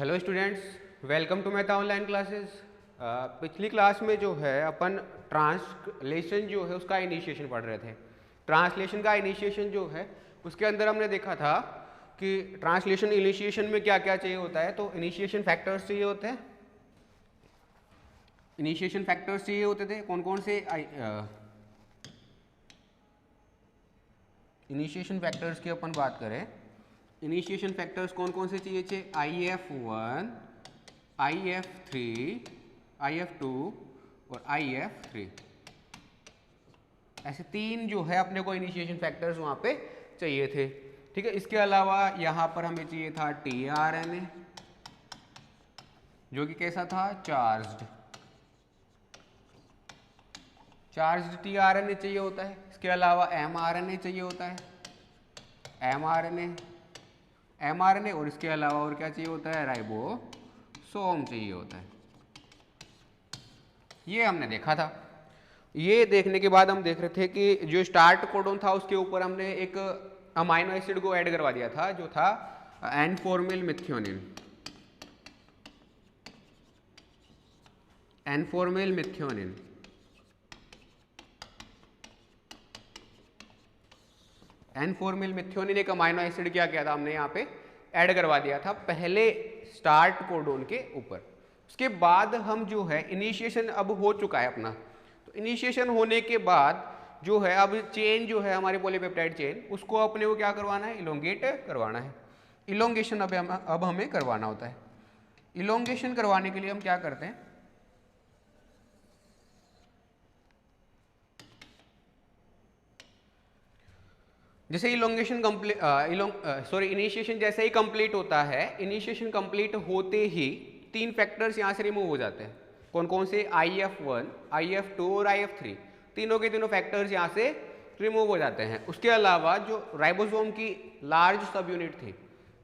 Hello students, welcome to Mehta online classes. पिछली class में जो है अपन ट्रांसलेशन जो है उसका इनिशिएशन पढ़ रहे थे। ट्रांसलेशन का इनिशिएशन जो है उसके अंदर हमने देखा था कि ट्रांसलेशन इनिशिएशन में क्या क्या चाहिए होता है। तो इनिशिएशन फैक्टर्स चाहिए होते हैं। इनिशिएशन फैक्टर्स चाहिए होते थे कौन कौन से? इनिशिएशन फैक्टर्स की अपन बात करें, इनिशिएशन फैक्टर्स कौन कौन से चाहिए थे? IF1, IF3, IF2 और IF3, ऐसे तीन जो है अपने को इनिशिएशन फैक्टर्स वहां पे चाहिए थे। ठीक है, इसके अलावा यहां पर हमें चाहिए था tRNA जो कि कैसा था? चार्ज्ड tRNA चाहिए होता है। इसके अलावा mRNA चाहिए होता है, mRNA और इसके अलावा और क्या चाहिए होता है? राइबोसोम चाहिए होता है। ये हमने देखा था। ये देखने के बाद हम देख रहे थे कि जो स्टार्ट कोडोन था उसके ऊपर हमने एक अमाइनो एसिड को ऐड करवा दिया था जो था N-formal methionine. N-formal methionine N-formal methionine एक अमाइनो एसिड क्या किया था हमने यहाँ पे ऐड करवा दिया था पहले स्टार्ट कोडोन के ऊपर। उसके बाद हम जो है इनिशिएशन अब हो चुका है अपना। तो इनिशिएशन होने के बाद जो है अब चेन जो है हमारी पॉलीपेप्टाइड चेन उसको अपने को क्या करवाना है? इलोंगेट करवाना है। इलोंगेशन अब हमें करवाना होता है। इलोंगेशन करवाने के लिए हम क्या करते हैं? जैसे इलोंगेशन इनिशिएशन जैसे ही कंप्लीट होता है, इनिशिएशन कंप्लीट होते ही तीन फैक्टर्स यहाँ से रिमूव हो जाते हैं। कौन कौन से? IF1, IF2 और IF3, तीनों के तीनों फैक्टर्स यहाँ से रिमूव हो जाते हैं। उसके अलावा जो राइबोसोम की लार्ज सब यूनिट थी,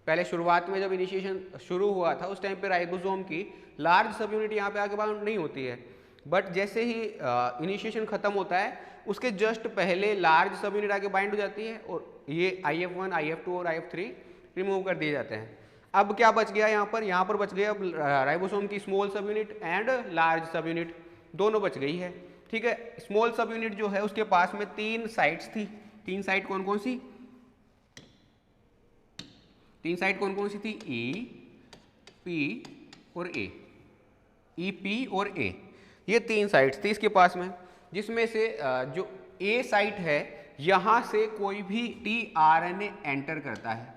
पहले शुरुआत में जब इनिशिएशन शुरू हुआ था उस टाइम पे राइबोसोम की लार्ज सब यूनिट यहाँ पे आके बाउंड नहीं होती है, बट जैसे ही इनिशिएशन खत्म होता है उसके जस्ट पहले लार्ज सब यूनिट आके बाइंड हो जाती है और ये IF1, IF2 और IF3 रिमूव कर दिए जाते हैं। अब क्या बच गया यहाँ पर बच गया अब राइबोसोम की स्मॉल सब यूनिट एंड लार्ज सब यूनिट, दोनों बच गई है। ठीक है, स्मॉल सब यूनिट जो है उसके पास में तीन साइट्स थी। तीन साइट कौन कौन सी? तीन साइट कौन कौन सी थी? E, P और A। E, P और A, ये तीन साइट्स थी इसके पास में, जिसमें से जो A साइट है यहां से कोई भी tRNA एंटर करता है।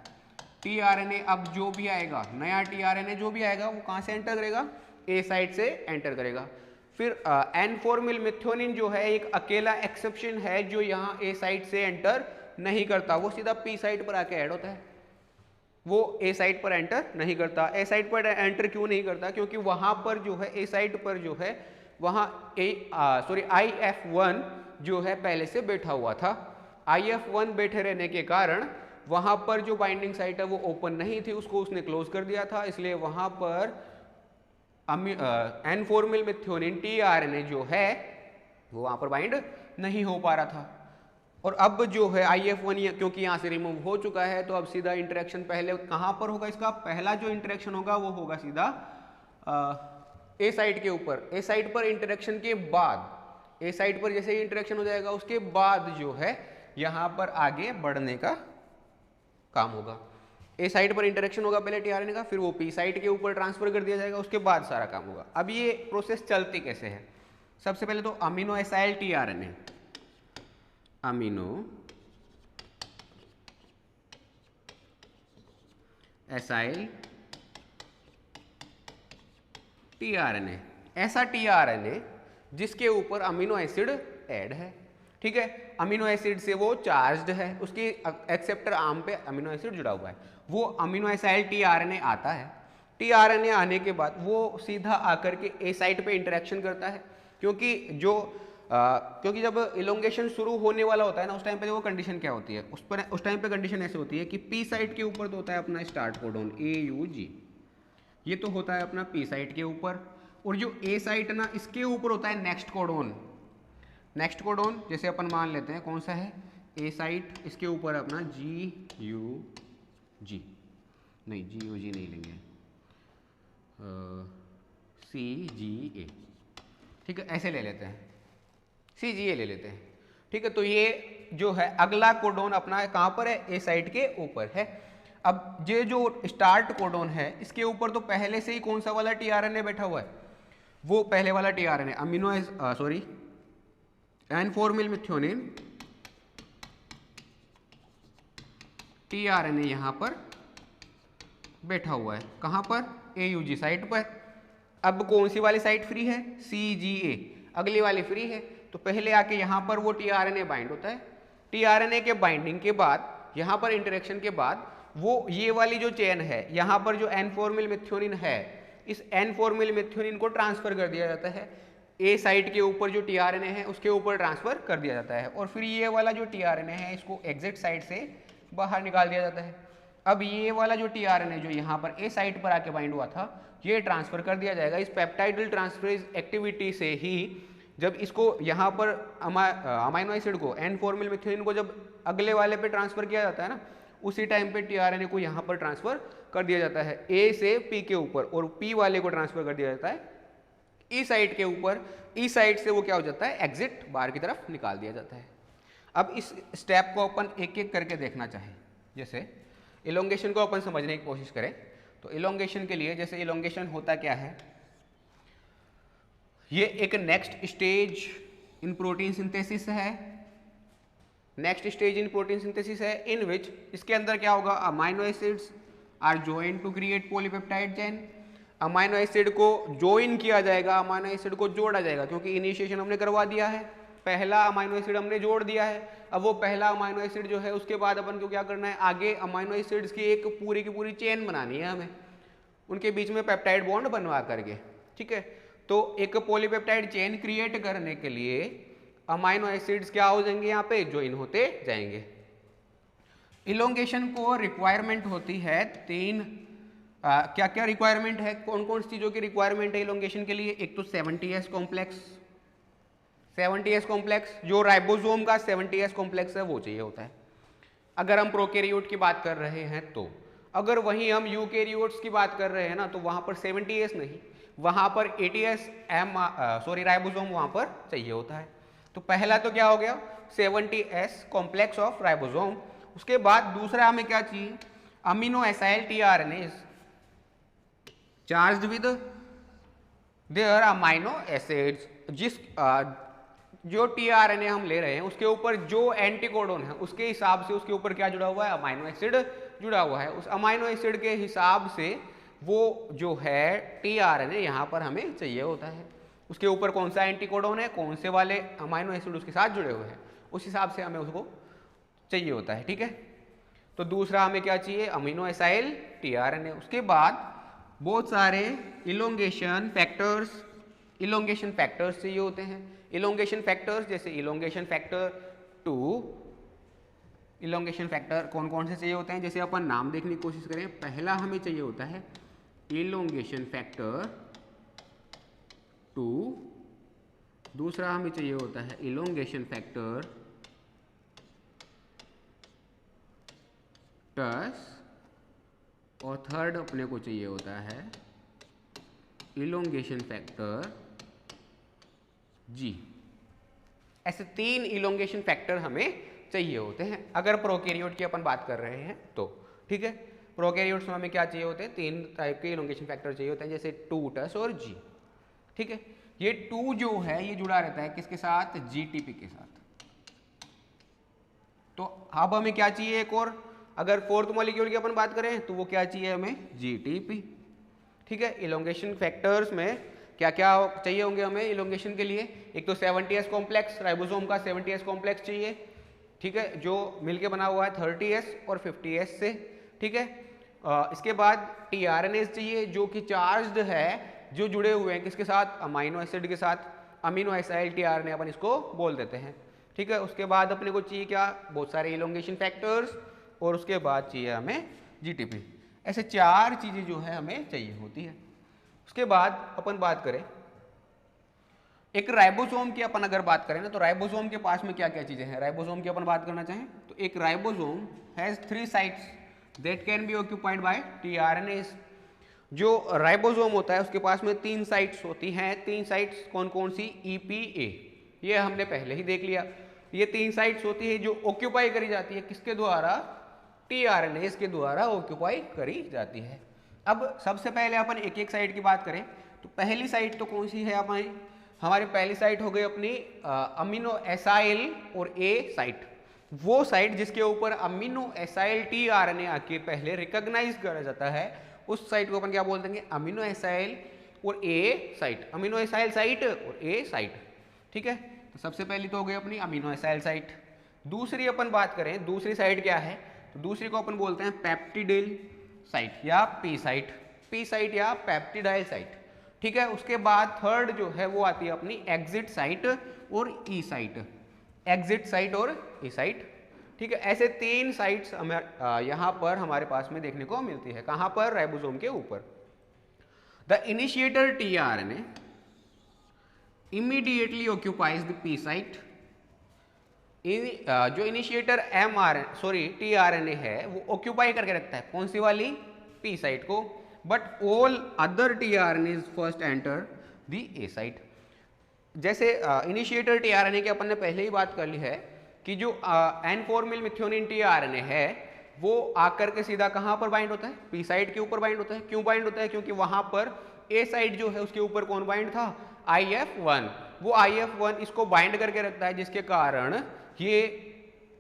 tRNA अब जो भी आएगा, नया tRNA जो भी आएगा वो कहां से एंटर करेगा? A साइट से एंटर करेगा। फिर एन-फॉर्मिल मिथ्योनिन जो है एक अकेला एक्सेप्शन है जो यहाँ A साइट से एंटर नहीं करता, वो सीधा P साइट पर आके ऐड होता है। वो A साइट पर एंटर नहीं करता। A साइट पर एंटर क्यों नहीं करता? क्योंकि वहां पर जो है A साइट पर जो है वहां IF1 जो है पहले से बैठा हुआ था। IF1 बैठे रहने के कारण वहां पर जो बाइंडिंग साइट है वो ओपन नहीं थी, उसको उसने क्लोज कर दिया था, इसलिए वहां पर एन-फॉर्मिल मिथ्योनिन tRNA जो है वो वहां पर बाइंड नहीं हो पा रहा था। और अब जो है IF1 क्योंकि यहाँ से रिमूव हो चुका है तो अब सीधा इंटरेक्शन पहले कहाँ पर होगा? इसका पहला जो इंटरेक्शन होगा वो होगा सीधा A साइट के ऊपर। A साइट पर इंटरेक्शन के बाद, A साइट पर जैसे ही इंटरेक्शन हो जाएगा उसके बाद जो है यहाँ पर आगे बढ़ने का काम होगा। A साइट पर इंटरेक्शन होगा पहले tRNA का, फिर वो P साइट के ऊपर ट्रांसफर कर दिया जाएगा, उसके बाद सारा काम होगा। अब ये प्रोसेस चलती कैसे है? सबसे पहले तो amino acyl tRNA, amino acyl tRNA, ऐसा tRNA जिसके ऊपर अमीनो एसिड ऐड है। ठीक है, अमीनो एसिड से वो चार्ज्ड है, उसकी एक्सेप्टर आर्म पे अमीनो एसिड जुड़ा हुआ है, वो अमीनो एसाइल tRNA आता है। tRNA आने के बाद वो सीधा आकर के A साइट पे इंटरेक्शन करता है, क्योंकि जब इलोंगेशन शुरू होने वाला होता है ना उस टाइम पे वो कंडीशन क्या होती है? उस टाइम पे कंडीशन ऐसे होती है कि P साइट के ऊपर तो होता है अपना स्टार्ट कोडोन AUG, ये तो होता है अपना P साइट के ऊपर, और जो A साइट ना इसके ऊपर होता है नेक्स्ट कोडोन। नेक्स्ट कोडोन जैसे अपन मान लेते हैं कौन सा है? A साइट, इसके ऊपर अपना GUG, नहीं GUG नहीं लेंगे, CGA, ठीक है, ऐसे ले लेते हैं, CGA ले लेते हैं, ठीक है। तो ये जो है अगला कोडोन अपना कहाँ पर है, ए साइट के ऊपर है। अब ये जो स्टार्ट कोडोन है इसके ऊपर तो पहले से ही कौन सा वाला टीआरएनए बैठा हुआ है, वो पहले वाला tRNA amino sorry N-formyl methionine tRNA यहाँ पर बैठा हुआ है, कहाँ पर, AUG साइट पर। अब कौन सी वाली साइट फ्री है, CGA, अगली वाली फ्री है। तो पहले आके यहाँ पर वो टीआरएनए बाइंड होता है, टीआरएनए के बाइंडिंग के बाद यहाँ पर इंटरेक्शन के बाद वो ये वाली जो चेन है यहाँ पर जो N-फॉर्मिल मिथ्योनिन है, इस N-फॉर्मिल मिथ्योनिन को ट्रांसफर कर दिया जाता है, ए साइट के ऊपर जो टीआरएनए है उसके ऊपर ट्रांसफर कर दिया जाता है, और फिर ये वाला जो टीआरएनए है इसको एग्जिट साइट से बाहर निकाल दिया जाता है। अब ये वाला जो टीआरएनए जो यहाँ पर ए साइट पर आके बाइंड हुआ था ये ट्रांसफर कर दिया जाएगा इस पेप्टाइडल ट्रांसफरेज एक्टिविटी से ही। जब इसको यहाँ पर अमाइनो एसिड को N-फॉर्मिल मिथ्योनिन को जब अगले वाले पे ट्रांसफर किया जाता है ना, उसी टाइम पे टीआरएनए को यहाँ पर ट्रांसफर कर दिया जाता है ए से पी के ऊपर, और पी वाले को ट्रांसफर कर दिया जाता है ई साइट के ऊपर। ई साइट से वो क्या हो जाता है, एग्जिट बाहर की तरफ निकाल दिया जाता है। अब इस स्टेप को अपन एक एक करके देखना चाहें, जैसे इलोंगेशन को अपन समझने की कोशिश करें तो इलोंगेशन के लिए, जैसे इलोंगेशन होता क्या है, ये एक next stage in protein synthesis है, next stage in protein synthesis है, इन विच इसके अंदर क्या होगा, amino acids are joined to create polypeptide chain. Amino acid को ज्वाइन किया जाएगा, अमाइनो एसिड को जोड़ा जाएगा, क्योंकि इनिशिएशन हमने करवा दिया है, पहला अमाइनो एसिड हमने जोड़ दिया है। अब वो पहला अमाइनो एसिड जो है उसके बाद अपन को क्या करना है, आगे अमाइनो एसिड्स की एक पूरी की पूरी चेन बनानी है हमें, उनके बीच में पेप्टाइड बॉन्ड बनवा करके, ठीक है। तो एक पॉलीपेप्टाइड चेन क्रिएट करने के लिए अमाइनो एसिड्स क्या हो जाएंगे, यहाँ पे ज्वाइन होते जाएंगे। इलोंगेशन को रिक्वायरमेंट होती है तीन, क्या क्या रिक्वायरमेंट है, कौन कौन सी चीज़ों की रिक्वायरमेंट है इलोंगेशन के लिए। एक तो 70S कॉम्प्लेक्स, 70S कॉम्प्लेक्स जो राइबोसोम का 70S कॉम्प्लेक्स है वो चाहिए होता है अगर हम प्रोकैरियोट की बात कर रहे हैं तो। अगर वहीं हम यूकैरियोट्स की बात कर रहे हैं ना तो वहाँ पर 70S नहीं, वहाँ पर 80S राइबोसोम वहाँ पर चाहिए होता है। तो पहला तो क्या हो गया 70S कॉम्प्लेक्स ऑफ राइबोसोम। उसके बाद दूसरा हमें क्या चाहिए, aminoacyl tRNAs charged with their amino acids. जो टीआरएनए हम ले रहे हैं उसके ऊपर जो एंटीकोडोन है उसके हिसाब से उसके ऊपर क्या जुड़ा हुआ है, अमाइनो एसिड जुड़ा हुआ है। उस अमाइनो एसिड के हिसाब से वो जो है टीआरएनए यहाँ पर हमें चाहिए होता है। उसके ऊपर कौन सा एंटीकोडोन है, कौन से वाले अमाइनो एसिड उसके साथ जुड़े हुए हैं, उस हिसाब से हमें उसको चाहिए होता है, ठीक है। तो दूसरा हमें क्या चाहिए, अमीनो एसाइल टीआरएनए। उसके बाद बहुत सारे इलोंगेशन फैक्टर्स चाहिए होते हैं। इलोंगेशन फैक्टर्स जैसे इलोंगेशन फैक्टर 2, इलोंगेशन फैक्टर कौन कौन से चाहिए होते हैं, जैसे अपन नाम देखने की कोशिश करें। पहला हमें चाहिए होता है इलोंगेशन फैक्टर 2, दूसरा हमें चाहिए होता है इलोंगेशन फैक्टर टस, और थर्ड अपने को चाहिए होता है इलोंगेशन फैक्टर जी। ऐसे 3 इलोंगेशन फैक्टर हमें चाहिए होते हैं अगर प्रोकैरियोट की अपन बात कर रहे हैं तो, ठीक है। प्रोकैरियोट्स में हमें क्या चाहिए होते हैं, 3 टाइप के इलोंगेशन फैक्टर चाहिए होते हैं, जैसे 2 टस और जी, ठीक है। ये 2 जो है ये जुड़ा रहता है किसके साथ, जीटीपी के साथ। तो अब हमें क्या चाहिए एक और, अगर फोर्थ मॉलिक्यूल की अपन बात करें तो वो क्या चाहिए हमें, जीटीपी, ठीक है। इलोंगेशन फैक्टर्स में क्या क्या चाहिए होंगे हमें इलोंगेशन के लिए, एक तो 70S कॉम्प्लेक्स, राइबोसोम का 70S कॉम्प्लेक्स चाहिए, ठीक है, जो मिलके बना हुआ है 30S और 50S से, ठीक है। इसके बाद टीआरएनएस चाहिए जो कि चार्ज्ड है, जो जुड़े हुए हैं किसके साथ, अमाइनो एसिड के साथ, अमीनो एसाइल टीआरएनए अपन इसको बोल देते हैं, ठीक है। उसके बाद अपने को चाहिए क्या, बहुत सारे इलोंगेशन फैक्टर्स, और उसके बाद चाहिए हमें जीटीपी। ऐसे 4 चीज़ें जो है हमें चाहिए होती है। उसके बाद अपन बात करें एक राइबोसोम की, अपन अगर बात करें ना तो राइबोसोम के पास में क्या क्या चीज़ें हैं। राइबोसोम की अपन बात करना चाहें तो एक ribosome has 3 sites that can be occupied by tRNAs. जो राइबोसोम होता है उसके पास में 3 साइट्स होती हैं। 3 साइट्स कौन कौन सी? EPA, ये हमने पहले ही देख लिया। ये 3 साइट्स होती है जो ऑक्यूपाई करी जाती है किसके द्वारा? tRNAs के द्वारा ऑक्यूपाई करी जाती है। अब सबसे पहले अपन एक एक साइट की बात करें तो पहली साइट तो कौन सी है हमारी पहली साइट हो गई अपनी अमीनो एसाइल और A साइट। वो साइट जिसके ऊपर अमीनो एसाइल tRNA आके पहले रिकॉग्नाइज करा जाता है, उस साइट को अपन क्या बोल देंगे? अमीनो एसाइल और A site. Amino acyl site और A साइट, ठीक है। तो सबसे पहली तो हो गई अपनी अमीनो एसाइल साइट। दूसरी अपन बात करें, दूसरी साइट क्या है? तो दूसरी को अपन बोलते हैं पेप्टिडाइल साइट या P साइट, P साइट या पेप्टिडाइल साइट, ठीक है। उसके बाद थर्ड जो है वो आती है अपनी एग्जिट साइट और E साइट, एग्जिट साइट और E साइट, ठीक है। ऐसे 3 साइट्स हमें यहाँ पर हमारे पास में देखने को मिलती है। कहाँ पर? राइबोसोम के ऊपर। The initiator tRNA immediately occupies the P site. जो इनिशिएटर tRNA है वो ऑक्यूपाई करके रखता है कौन सी वाली? P साइट को। But all other tRNAs first enter the A site. जैसे इनिशिएटर tRNA की अपन ने पहले ही बात कर ली है कि जो N-formyl मेथियोनिन tRNA है वो आकर के सीधा कहाँ पर बाइंड होता है? P साइट के ऊपर बाइंड होता है। क्यों बाइंड होता है? क्योंकि वहां पर A साइट जो है उसके ऊपर कौन बाइंड था? IF1। वो IF1 इसको बाइंड करके रखता है, जिसके कारण ये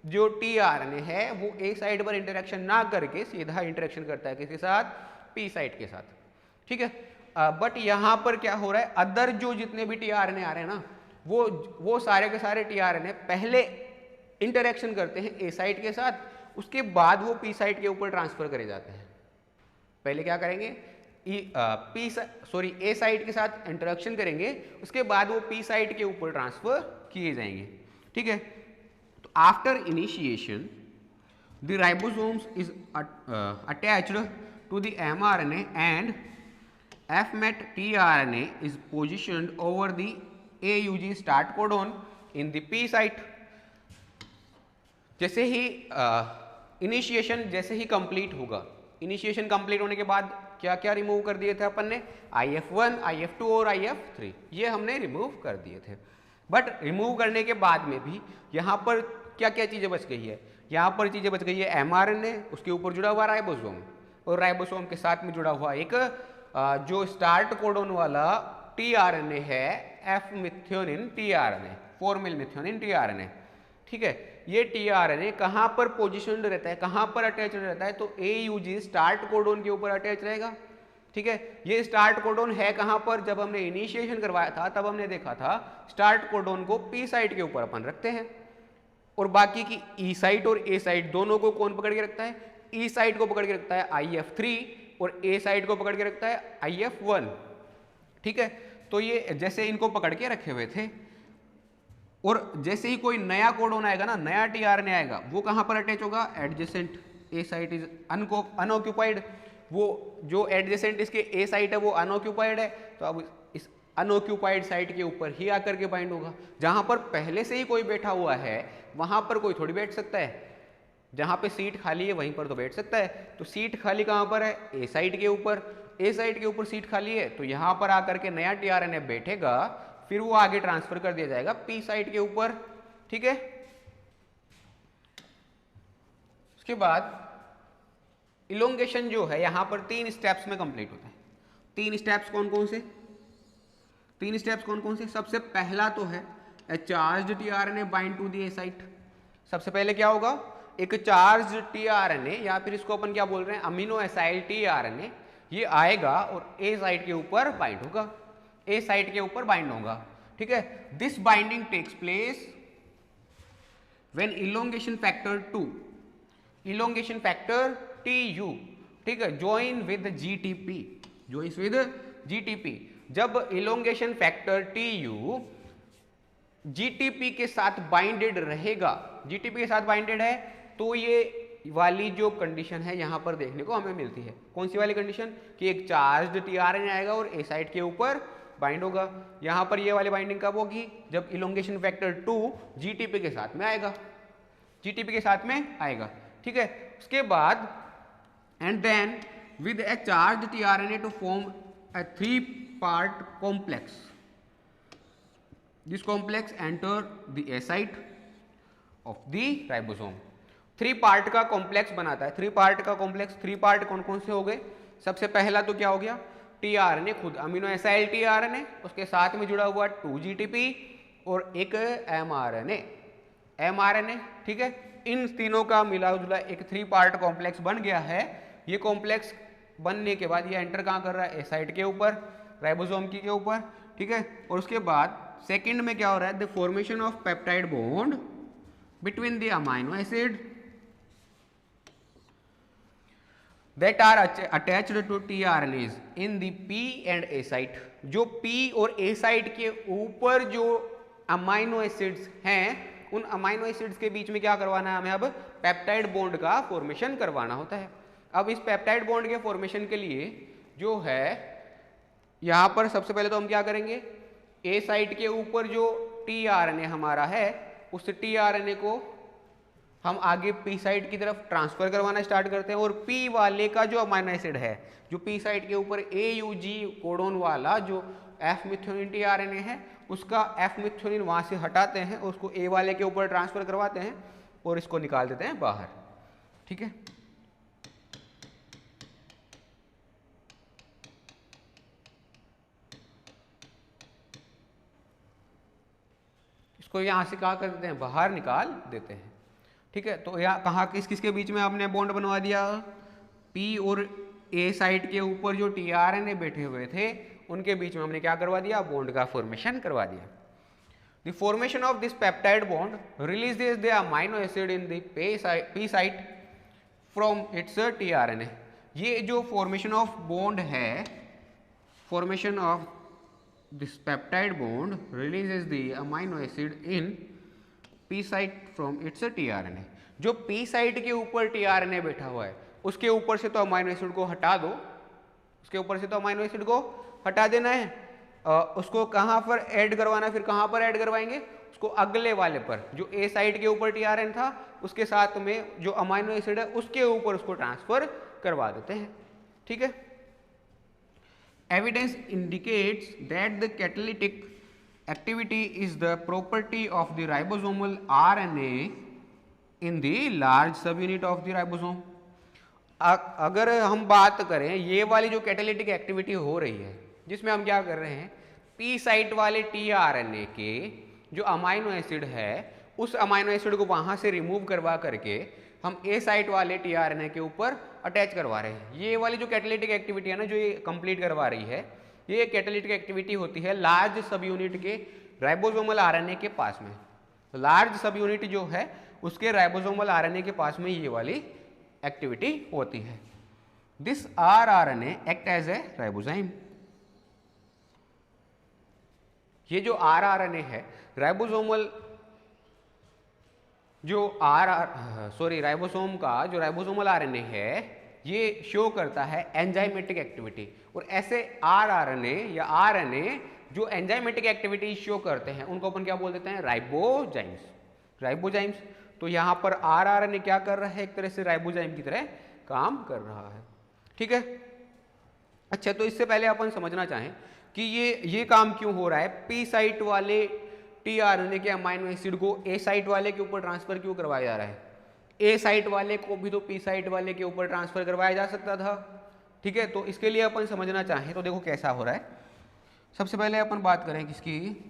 जो tRNA है वो A साइट पर इंटरेक्शन ना करके सीधा इंटरेक्शन करता है किसके साथ? P साइट के साथ, ठीक है। बट यहाँ पर क्या हो रहा है? अदर जो जितने भी tRNA आ रहे हैं ना वो सारे के सारे tRNA पहले इंटरेक्शन करते हैं A साइट के साथ, उसके बाद वो P साइट के ऊपर ट्रांसफर करे जाते हैं। पहले क्या करेंगे? A साइट के साथ इंटरेक्शन करेंगे, उसके बाद वो P साइट के ऊपर ट्रांसफर किए जाएंगे, ठीक है। तो after initiation the ribosomes is attached to the mRNA and fmet tRNA is positioned over the AUG start codon in the P site। जैसे ही इनिशिएशन जैसे ही कंप्लीट होगा, इनिशिएशन कंप्लीट होने के बाद क्या क्या रिमूव कर दिए थे अपन ने? IF1, IF2 और IF3 ये हमने रिमूव कर दिए थे। बट रिमूव करने के बाद में भी यहाँ पर क्या क्या चीज़ें बच गई है? यहाँ पर चीज़ें बच गई है mRNA, उसके ऊपर जुड़ा हुआ राइबोसोम, और राइबोसोम के साथ में जुड़ा हुआ एक जो स्टार्ट कोडोन वाला tRNA है F methionine tRNA, formal methionine tRNA, ठीक है। ये tRNA कहाँ पर पोजिशनड रहता है, कहाँ पर अटैच रहता है? तो AUG स्टार्ट कोडोन के ऊपर अटैच रहेगा, ठीक है। ये स्टार्ट कोडोन है कहाँ पर? जब हमने इनिशिएशन करवाया था तब हमने देखा था स्टार्ट कोडोन को P साइट के ऊपर अपन रखते हैं, और बाकी की E साइट और A साइट दोनों को कौन पकड़ के रखता है? E साइट को पकड़ के रखता है IF3 और A साइट को पकड़ के रखता है IF1, ठीक है। तो ये जैसे इनको पकड़ के रखे हुए थे, और जैसे ही कोई नया कोडोन आएगा ना, नया tRNA आएगा, वो कहाँ पर अटैच होगा? Adjacent A site is unoccupied. वो जो एडजेसेंट इसके A साइट है वो अनऑक्यूपाइड है, तो अब इस अनऑक्यूपाइड साइट के ऊपर ही आकर के बाइंड होगा। जहाँ पर पहले से ही कोई बैठा हुआ है वहाँ पर कोई थोड़ी बैठ सकता है, जहाँ पे सीट खाली है वहीं पर तो बैठ सकता है। तो सीट खाली कहाँ पर है? A साइट के ऊपर। A साइट के ऊपर सीट खाली है तो यहाँ पर आकर के नया tRNA बैठेगा, फिर वो आगे ट्रांसफर कर दिया जाएगा P साइट के ऊपर, ठीक है। उसके बाद इलोंगेशन जो है यहाँ पर 3 स्टेप्स में कंप्लीट होता है। 3 स्टेप्स कौन कौन से? 3 स्टेप्स कौन कौन से? सबसे पहला तो है charged tRNA bind to the A site. सबसे पहले क्या होगा? एक चार्ज tRNA या फिर इसको अपन क्या बोल रहे हैं? अमीनो एसाइल tRNA, ये आएगा और A साइट के ऊपर बाइंड होगा, A साइट के ऊपर बाइंड होगा, ठीक है। This binding takes place when elongation factor 2, elongation factor TU, ठीक है, join with GTP, joins with GTP। जब इलोंगेशन फैक्टर TU GTP के साथ बाइंडेड रहेगा, GTP के साथ बाइंडेड है, तो ये वाली जो कंडीशन है यहाँ पर देखने को हमें मिलती है। कौन सी वाली कंडीशन? कि एक चार्ज्ड tRNA आएगा और A साइट के ऊपर बाइंड होगा। यहाँ पर ये वाली बाइंडिंग कब होगी? जब इलोंगेशन फैक्टर 2 GTP के साथ में आएगा, GTP के साथ में आएगा, ठीक है। उसके बाद and then with a charged tRNA to form a 3-part complex. This complex enter the A site of the ribosome. 3 part का कॉम्प्लेक्स बनाता है. 3 पार्ट का कॉम्प्लेक्स. 3 पार्ट कौन कौन से हो गए? सबसे पहला तो क्या हो गया? टीआरएनए खुद, अमीनो एसाइल टीआरएनए, उसके साथ में जुड़ा हुआ 2GTP और एक एमआरएनए. ठीक है, इन तीनों का मिला जुला एक 3 पार्ट कॉम्प्लेक्स बन गया है. ये कॉम्प्लेक्स बनने के बाद ये एंटर कहाँ कर रहा है? ए साइट के ऊपर, राइबोसोम की के ऊपर. ठीक है, और उसके बाद सेकंड में क्या हो रहा है? The formation of peptide bond between the amino acid that are attached to tRNAs in the P and A site. जो P और A साइट के ऊपर जो अमाइनो एसिड्स हैं, उन अमाइनो एसिड्स के बीच में क्या करवाना है हमें? अब पेप्टाइड बॉन्ड का फॉर्मेशन करवाना होता है. अब इस पेप्टाइड बॉन्ड के फॉर्मेशन के लिए जो है यहाँ पर सबसे पहले तो हम क्या करेंगे? A साइट के ऊपर जो tRNA हमारा है, उस tRNA को हम आगे P साइट की तरफ ट्रांसफर करवाना स्टार्ट करते हैं. और P वाले का जो अमाइनो एसिड है, जो P साइट के ऊपर AUG कोडोन वाला जो F मिथ्योनिन tRNA है, उसका F मिथ्योनिन वहाँ से हटाते हैं, उसको A वाले के ऊपर ट्रांसफर करवाते हैं और इसको निकाल देते हैं बाहर. ठीक है, इसको यहाँ से क्या कर देते हैं? बाहर निकाल देते हैं. ठीक है, तो यहाँ कहाँ किस किसके बीच में आपने बॉन्ड बनवा दिया? P और A साइट के ऊपर जो tRNA बैठे हुए थे, उनके बीच में हमने क्या करवा दिया? बॉन्ड का फॉर्मेशन करवा दिया. The formation of this peptide bond releases the amino acid in the P site from its tRNA. ये जो फॉर्मेशन ऑफ बॉन्ड है, formation of this peptide bond releases the amino acid in P site from its tRNA. जो P site के ऊपर tRNA बैठा हुआ है, उसके ऊपर से तो अमाइनो एसिड को हटा दो, उसके ऊपर से तो अमाइनो एसिड को हटा देना है. उसको कहाँ पर ऐड करवाना? फिर कहाँ पर ऐड करवाएंगे? उसको अगले वाले पर, जो A साइट के ऊपर tRNA था, उसके साथ में जो अमाइनो एसिड है उसके ऊपर उसको ट्रांसफर करवा देते हैं. ठीक है, evidence indicates that the catalytic activity is the property of the ribosomal RNA in the large subunit of the ribosome. अगर हम बात करें ये वाली जो कैटालिटिक एक्टिविटी हो रही है, जिसमें हम क्या कर रहे हैं? P साइट वाले tRNA के जो अमाइनो एसिड है, उस अमाइनो एसिड को वहां से रिमूव करवा करके हम A साइट वाले tRNA के ऊपर अटैच करवा रहे हैं. ये वाली जो कैटालिटिक एक्टिविटी है ना, जो ये कंप्लीट करवा रही है, ये कैटालिटिक एक्टिविटी होती है लार्ज सब यूनिट के राइबोसोमल आरएनए के पास में. लार्ज सब यूनिट जो है उसके राइबोसोमल आरएनए के पास में ये वाली एक्टिविटी होती है. This rRNA act as a ribozyme. ये जो आरआरएनए है, राइबोसोमल जो राइबोसोम का जो राइबोसोमल आरएनए है, ये शो करता है एंजाइमेटिक एक्टिविटी. और ऐसे आरआरएनए या आरएनए जो एंजाइमेटिक एक्टिविटी शो करते हैं, उनको अपन क्या बोल देते हैं? राइबोजाइम्स. राइबोजाइम्स. तो यहाँ पर आरआरएनए क्या कर रहा है? एक तरह से राइबोजाइम की तरह काम कर रहा है. ठीक है, अच्छा, तो इससे पहले अपन समझना चाहें कि ये काम क्यों हो रहा है? P साइट वाले tRNA के अमाइनो एसिड को A साइट वाले के ऊपर ट्रांसफर क्यों करवाया जा रहा है? A साइट वाले को भी तो P साइट वाले के ऊपर ट्रांसफर करवाया जा सकता था. ठीक है, तो इसके लिए अपन समझना चाहें तो देखो कैसा हो रहा है. सबसे पहले अपन बात करें किसकी?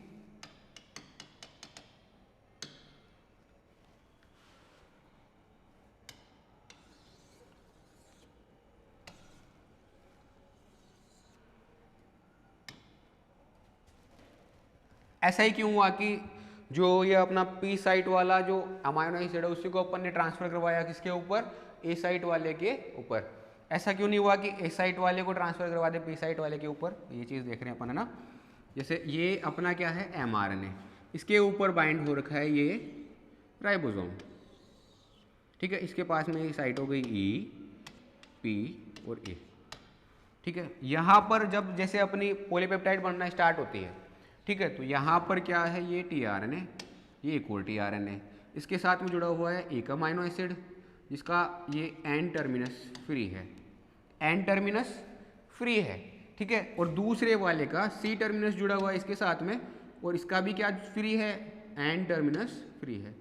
ऐसा ही क्यों हुआ कि जो ये अपना P साइट वाला जो अमाइनो एसिड है उसी को अपन ने ट्रांसफर करवाया किसके ऊपर? A साइट वाले के ऊपर. ऐसा क्यों नहीं हुआ कि A साइट वाले को ट्रांसफर करवा दे P साइट वाले के ऊपर? ये चीज़ देख रहे हैं अपन, है ना. जैसे ये अपना क्या है? mRNA. इसके ऊपर बाइंड हो रखा है ये राइबोसोम. ठीक है, इसके पास में ये साइट हो गई E, P और A. ठीक है, यहाँ पर जब जैसे अपनी पॉलीपेप्टाइड बनना स्टार्ट होती है, ठीक है, तो यहाँ पर क्या है? ये tRNA, ये एक और tRNA, इसके साथ में जुड़ा हुआ है एक अमाइनो एसिड जिसका ये एन टर्मिनस फ्री है. एन टर्मिनस फ्री है, ठीक है। और दूसरे वाले का सी टर्मिनस जुड़ा हुआ है इसके साथ में, और इसका भी क्या फ्री है, एन टर्मिनस फ्री है।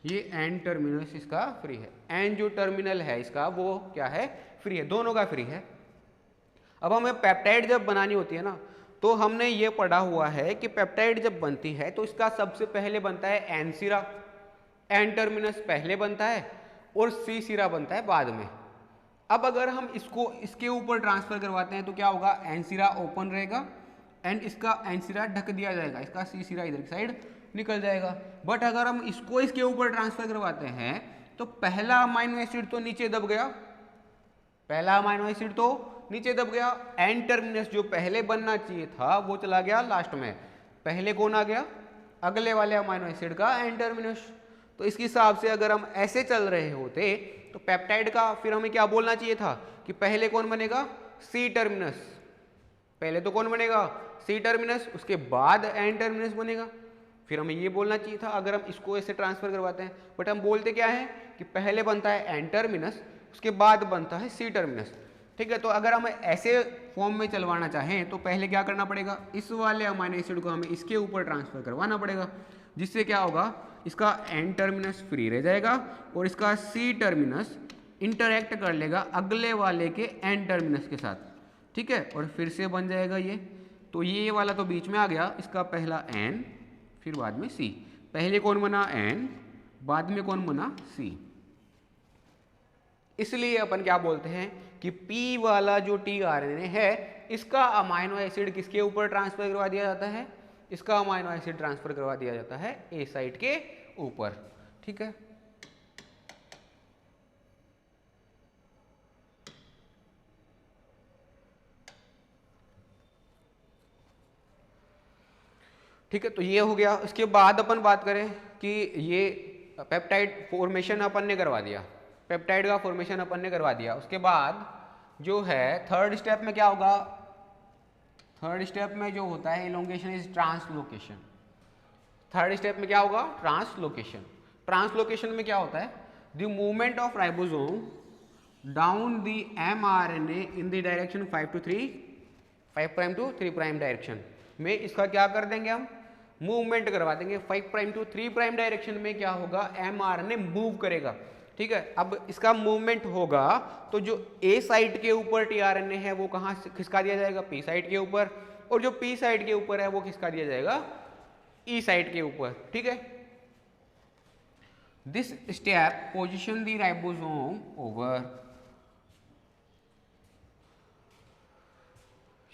ये एन टर्मिनस इसका फ्री है, एन जो टर्मिनल है इसका वो क्या है, फ्री है, दोनों का फ्री है। अब हमें पेप्टाइड जब बनानी होती है ना, तो हमने ये पढ़ा हुआ है कि पेप्टाइड जब बनती है तो इसका सबसे पहले बनता है एन सिरा, एन टर्मिनस पहले बनता है और सी सिरा बनता है बाद में। अब अगर हम इसको इसके ऊपर ट्रांसफर करवाते हैं तो क्या होगा, एन सिरा ओपन रहेगा एंड इसका एन सिरा ढक दिया जाएगा, इसका सी सिरा इधर की साइड निकल जाएगा। बट अगर हम इसको इसके ऊपर ट्रांसफर करवाते हैं तो पहला अमाइनो एसिड तो नीचे दब गया, पहला अमाइनो एसिड तो नीचे दब गया, एन टर्मिनस जो पहले बनना चाहिए था वो चला गया लास्ट में, पहले कौन आ गया, अगले वाले अमाइनो एसिड का एन टर्मिनस। तो इसके हिसाब से अगर हम ऐसे चल रहे होते तो पेप्टाइड का फिर हमें क्या बोलना चाहिए था कि पहले कौन बनेगा, सी टर्मिनस, पहले तो कौन बनेगा, सी टर्मिनस, उसके बाद एन टर्मिनस बनेगा। फिर हमें ये बोलना चाहिए था अगर हम इसको ऐसे ट्रांसफर करवाते हैं, बट हम बोलते क्या है कि पहले बनता है एन टर्मिनस उसके बाद बनता है सी टर्मिनस, ठीक है। तो अगर हम ऐसे फॉर्म में चलवाना चाहें तो पहले क्या करना पड़ेगा, इस वाले अमाइनो एसिड को हमें इसके ऊपर ट्रांसफर करवाना पड़ेगा, जिससे क्या होगा, इसका एन टर्मिनस फ्री रह जाएगा और इसका सी टर्मिनस इंटरैक्ट कर लेगा अगले वाले के एन टर्मिनस के साथ, ठीक है, और फिर से बन जाएगा ये। तो ये वाला तो बीच में आ गया, इसका पहला एन फिर बाद में सी, पहले कौन बना एन बाद में कौन बना सी। इसलिए अपन क्या बोलते हैं कि P वाला जो tRNA है इसका अमाइनो एसिड किसके ऊपर ट्रांसफर करवा दिया जाता है, इसका अमाइनो एसिड ट्रांसफर करवा दिया जाता है ए साइट के ऊपर, ठीक है। ठीक है, तो ये हो गया। इसके बाद अपन बात करें कि ये पेप्टाइड फॉर्मेशन अपन ने करवा दिया, पेप्टाइड का फॉर्मेशन अपन ने करवा दिया। उसके बाद जो है थर्ड स्टेप में क्या होगा, थर्ड स्टेप में जो होता है elongation is translocation. Third step में क्या होगा, ट्रांसलोकेशन। ट्रांसलोकेशन में क्या होता है, the movement of ribosome down the mRNA in the direction 5 to 3' direction में इसका क्या कर देंगे, हम मूवमेंट करवा देंगे 5' to 3' डायरेक्शन में। क्या होगा, mRNA मूव करेगा, ठीक है। अब इसका मूवमेंट होगा तो जो ए साइट के ऊपर tRNA है वो कहाँ खिसका दिया जाएगा, पी साइट के ऊपर, और जो पी साइट के ऊपर है वो खिसका दिया जाएगा ई साइट के ऊपर, ठीक है। This step position the ribosome over,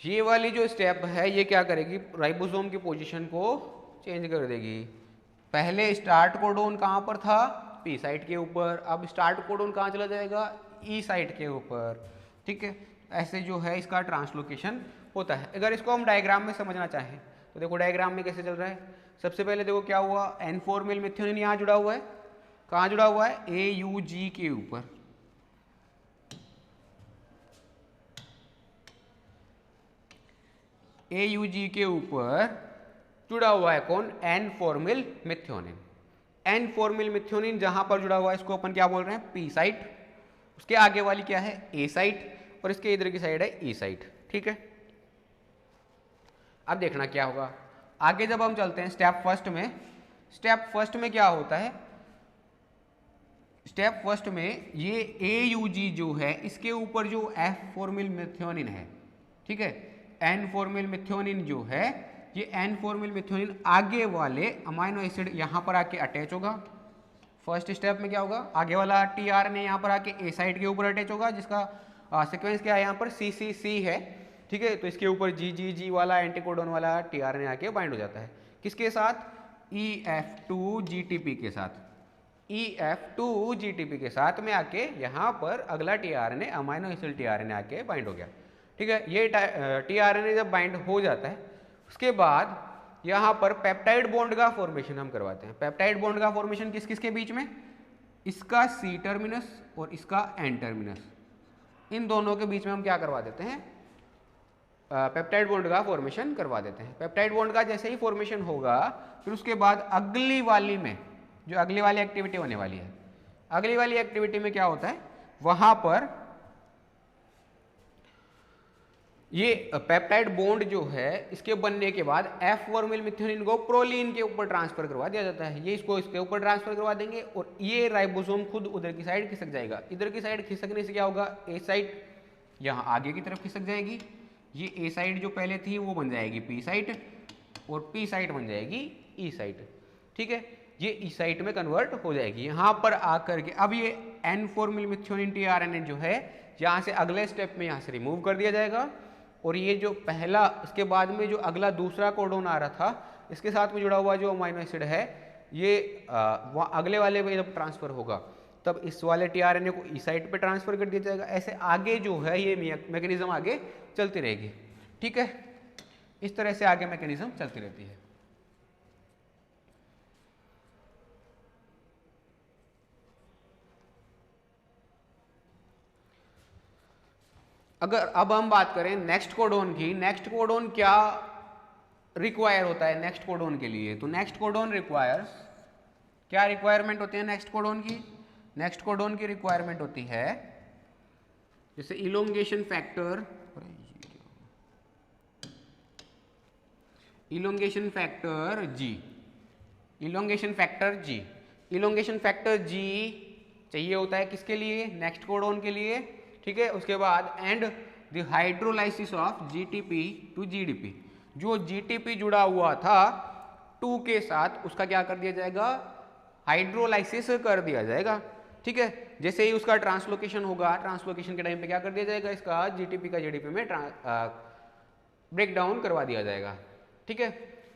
ये वाली जो स्टेप है ये क्या करेगी, राइबोसोम की पोजीशन को चेंज कर देगी। पहले स्टार्ट कोडोन कहाँ पर था, पी साइट के ऊपर, अब स्टार्ट कोडोन कहाँ चला जाएगा, ई साइट के ऊपर, ठीक है। ऐसे जो है इसका ट्रांसलोकेशन होता है। अगर इसको हम डायग्राम में समझना चाहें तो देखो डायग्राम में कैसे चल रहा है। सबसे पहले देखो क्या हुआ, N4 मिल मिथ्योनिन यहाँ जुड़ा हुआ है, कहाँ जुड़ा हुआ है, AUG के ऊपर, AUG के ऊपर जुड़ा हुआ है कौन, N4 मिल मिथ्योनिन। N4 मिल मिथ्योनिन जहां पर जुड़ा हुआ है इसको अपन क्या बोल रहे हैं, पी साइट। उसके आगे वाली क्या है, ए साइट, और इसके इधर की साइड है ई साइट, ठीक है। अब देखना क्या होगा आगे जब हम चलते हैं स्टेप फर्स्ट में। स्टेप फर्स्ट में क्या होता है, स्टेप फर्स्ट में ये AUG जो है इसके ऊपर जो F4 मिल मिथ्योनिन है, ठीक है, N4 मिल मिथ्योनिन जो है ये N4 मिल मिथ्योनिन आगे वाले अमाइनो एसिड यहाँ पर आके अटैच होगा। फर्स्ट स्टेप में क्या होगा, आगे वाला tRNA यहाँ पर आके ए साइड के ऊपर अटैच होगा, जिसका सीक्वेंस क्या है यहाँ पर CCC है, ठीक है। तो इसके ऊपर GGG वाला एंटीकोडोन वाला tRNA आके बाइंड हो जाता है, किसके साथ, EF2GTP के साथ, EF2GTP के साथ में आके यहाँ पर अगला tRNA अमाइनो एसिड tRNA आके बाइंड हो गया, ठीक है। ये tRNA जब बाइंड हो जाता है उसके बाद यहाँ पर पेप्टाइड बॉन्ड का फॉर्मेशन हम करवाते हैं। पेप्टाइड बॉन्ड का फॉर्मेशन किस किस के बीच में, इसका C टर्मिनस और इसका N टर्मिनस, इन दोनों के बीच में हम क्या करवा देते हैं, पेप्टाइड बॉन्ड का फॉर्मेशन करवा देते हैं। पेप्टाइड बॉन्ड का जैसे ही फॉर्मेशन होगा फिर उसके बाद अगली वाली में जो अगली वाली एक्टिविटी होने वाली है, अगली वाली एक्टिविटी में क्या होता है, वहां पर ये पेप्टाइड बॉन्ड जो है इसके बनने के बाद एफ फॉर्मिल मिथ्योनिन को प्रोलीन के ऊपर ट्रांसफर करवा दिया जाता है। ये इसको इसके ऊपर ट्रांसफर करवा देंगे और ये राइबोसोम खुद उधर की साइड खिसक जाएगा। इधर की साइड खिसकने से क्या होगा, ए साइड यहाँ आगे की तरफ खिसक जाएगी। ये ए साइड जो पहले थी वो बन जाएगी पी साइड और पी साइड बन जाएगी ई साइड। ठीक है, ये ई साइड में कन्वर्ट हो जाएगी। यहाँ पर आकर के अब ये एन फॉर्मिल मिथ्योनिन टीआरएनए जो है यहाँ से अगले स्टेप में यहाँ से रिमूव कर दिया जाएगा और ये जो पहला इसके बाद में जो अगला दूसरा कोडोन आ रहा था इसके साथ में जुड़ा हुआ जो अमाइनो एसिड है ये अगले वाले में जब ट्रांसफर होगा तब इस वाले टीआरएनए को ई साइट पे ट्रांसफर कर दिया जाएगा। ऐसे आगे जो है ये मैकेनिज्म आगे चलती रहेगी। ठीक है, इस तरह से आगे मैकेनिज्म चलती रहती है। अगर अब हम बात करें नेक्स्ट कोडोन की, नेक्स्ट कोडोन क्या रिक्वायर होता है नेक्स्ट कोडोन के लिए, तो नेक्स्ट कोडोन रिक्वायर्स, क्या रिक्वायरमेंट होती है नेक्स्ट कोडोन की? नेक्स्ट कोडोन की रिक्वायरमेंट होती है जैसे elongation factor, elongation factor G, elongation factor G, elongation factor G चाहिए होता है किसके लिए? नेक्स्ट कोडोन के लिए। ठीक है, उसके बाद and the hydrolysis of GTP to GDP, जो जीटीपी जुड़ा हुआ था 2 के साथ उसका क्या कर दिया जाएगा? हाइड्रोलाइसिस कर दिया जाएगा। ठीक है, जैसे ही उसका ट्रांसलोकेशन होगा, ट्रांसलोकेशन के टाइम पे क्या कर दिया जाएगा? इसका जीटीपी का जीडीपी में ब्रेक डाउन करवा दिया जाएगा। ठीक है,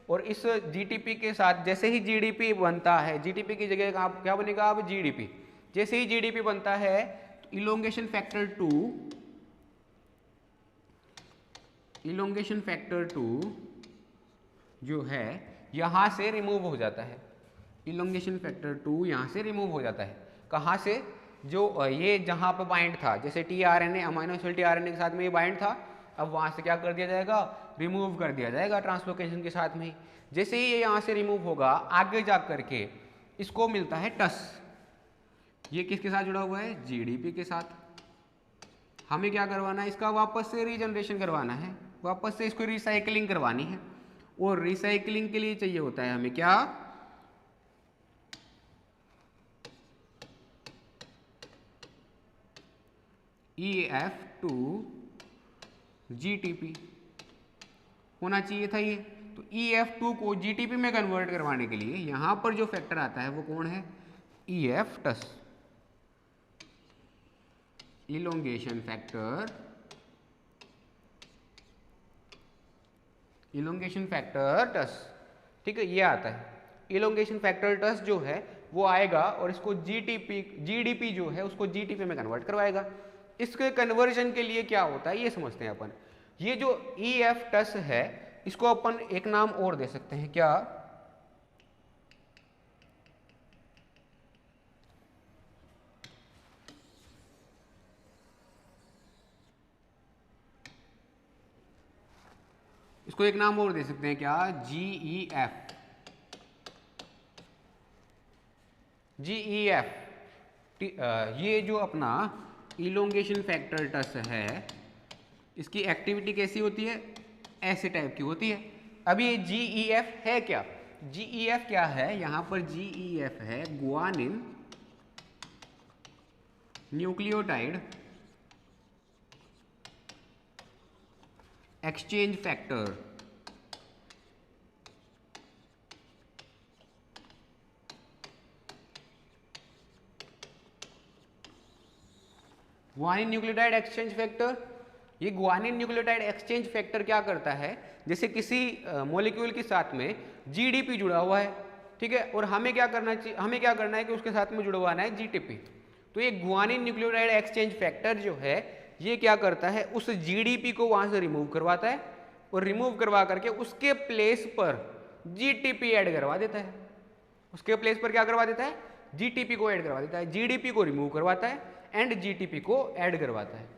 और इस जीटीपी के साथ जैसे ही जीडीपी बनता है, जीटीपी की जगह क्या बनेगा अब? जीडीपी। जैसे ही जीडीपी बनता है इलोंगेशन फैक्टर 2, इलोंगेशन फैक्टर 2 जो है यहां से रिमूव हो जाता है। इलोंगेशन फैक्टर 2 यहां से रिमूव हो जाता है। कहां से? जो ये जहां पे बाइंड था, जैसे टीआरएनए अमाइनो एसिड टीआरएनए के साथ में ये बाइंड था, अब वहां से क्या कर दिया जाएगा? रिमूव कर दिया जाएगा ट्रांसलोकेशन के साथ में ही। जैसे ही ये यहां से रिमूव होगा आगे जा करके इसको मिलता है टस। ये किसके साथ जुड़ा हुआ है? जीडीपी के साथ। हमें क्या करवाना है? इसका वापस से रीजनरेशन करवाना है, वापस से इसको रिसाइकलिंग करवानी है। और रिसाइकलिंग के लिए चाहिए होता है हमें क्या? EF2 GTP होना चाहिए था ये। तो EF2 को GTP में कन्वर्ट करवाने के लिए यहां पर जो फैक्टर आता है वो कौन है? EF टस, इलोंगेशन फैक्टर, इलोंगेशन फैक्टर टस। ठीक है, ये आता है इलोंगेशन फैक्टर टस जो है वो आएगा और इसको जीडीपी जो है उसको जीटीपी में कन्वर्ट करवाएगा। इसके कन्वर्जन के लिए क्या होता है ये समझते हैं अपन। ये जो EF टस है इसको अपन एक नाम और दे सकते हैं, क्या? इसको एक नाम और दे सकते हैं, क्या? GEF, GEF। ये जो अपना इलोंगेशन फैक्टर टस है इसकी एक्टिविटी कैसी होती है? ऐसे टाइप की होती है। अब ये GEF है क्या? GEF क्या है? यहां पर GEF है guanine nucleotide exchange factor. Guanine nucleotide exchange factor, ये गुआनिन न्यूक्लियोटाइड एक्सचेंज फैक्टर क्या करता है? जैसे किसी मॉलिक्यूल के साथ में जीडीपी जुड़ा हुआ है, ठीक है, और हमें क्या करना चाहिए? हमें क्या करना है कि उसके साथ में जुड़वाना है जीटीपी। तो ये गुआनिन न्यूक्लियोटाइड एक्सचेंज फैक्टर जो है ये क्या करता है? उस जीडीपी को वहां से रिमूव करवाता है और रिमूव करवा करके उसके प्लेस पर जीटीपी ऐड करवा देता है। उसके प्लेस पर क्या करवा देता है? जीटीपी को ऐड करवा देता है। जीडीपी को रिमूव करवाता है एंड जीटीपी को ऐड करवाता है।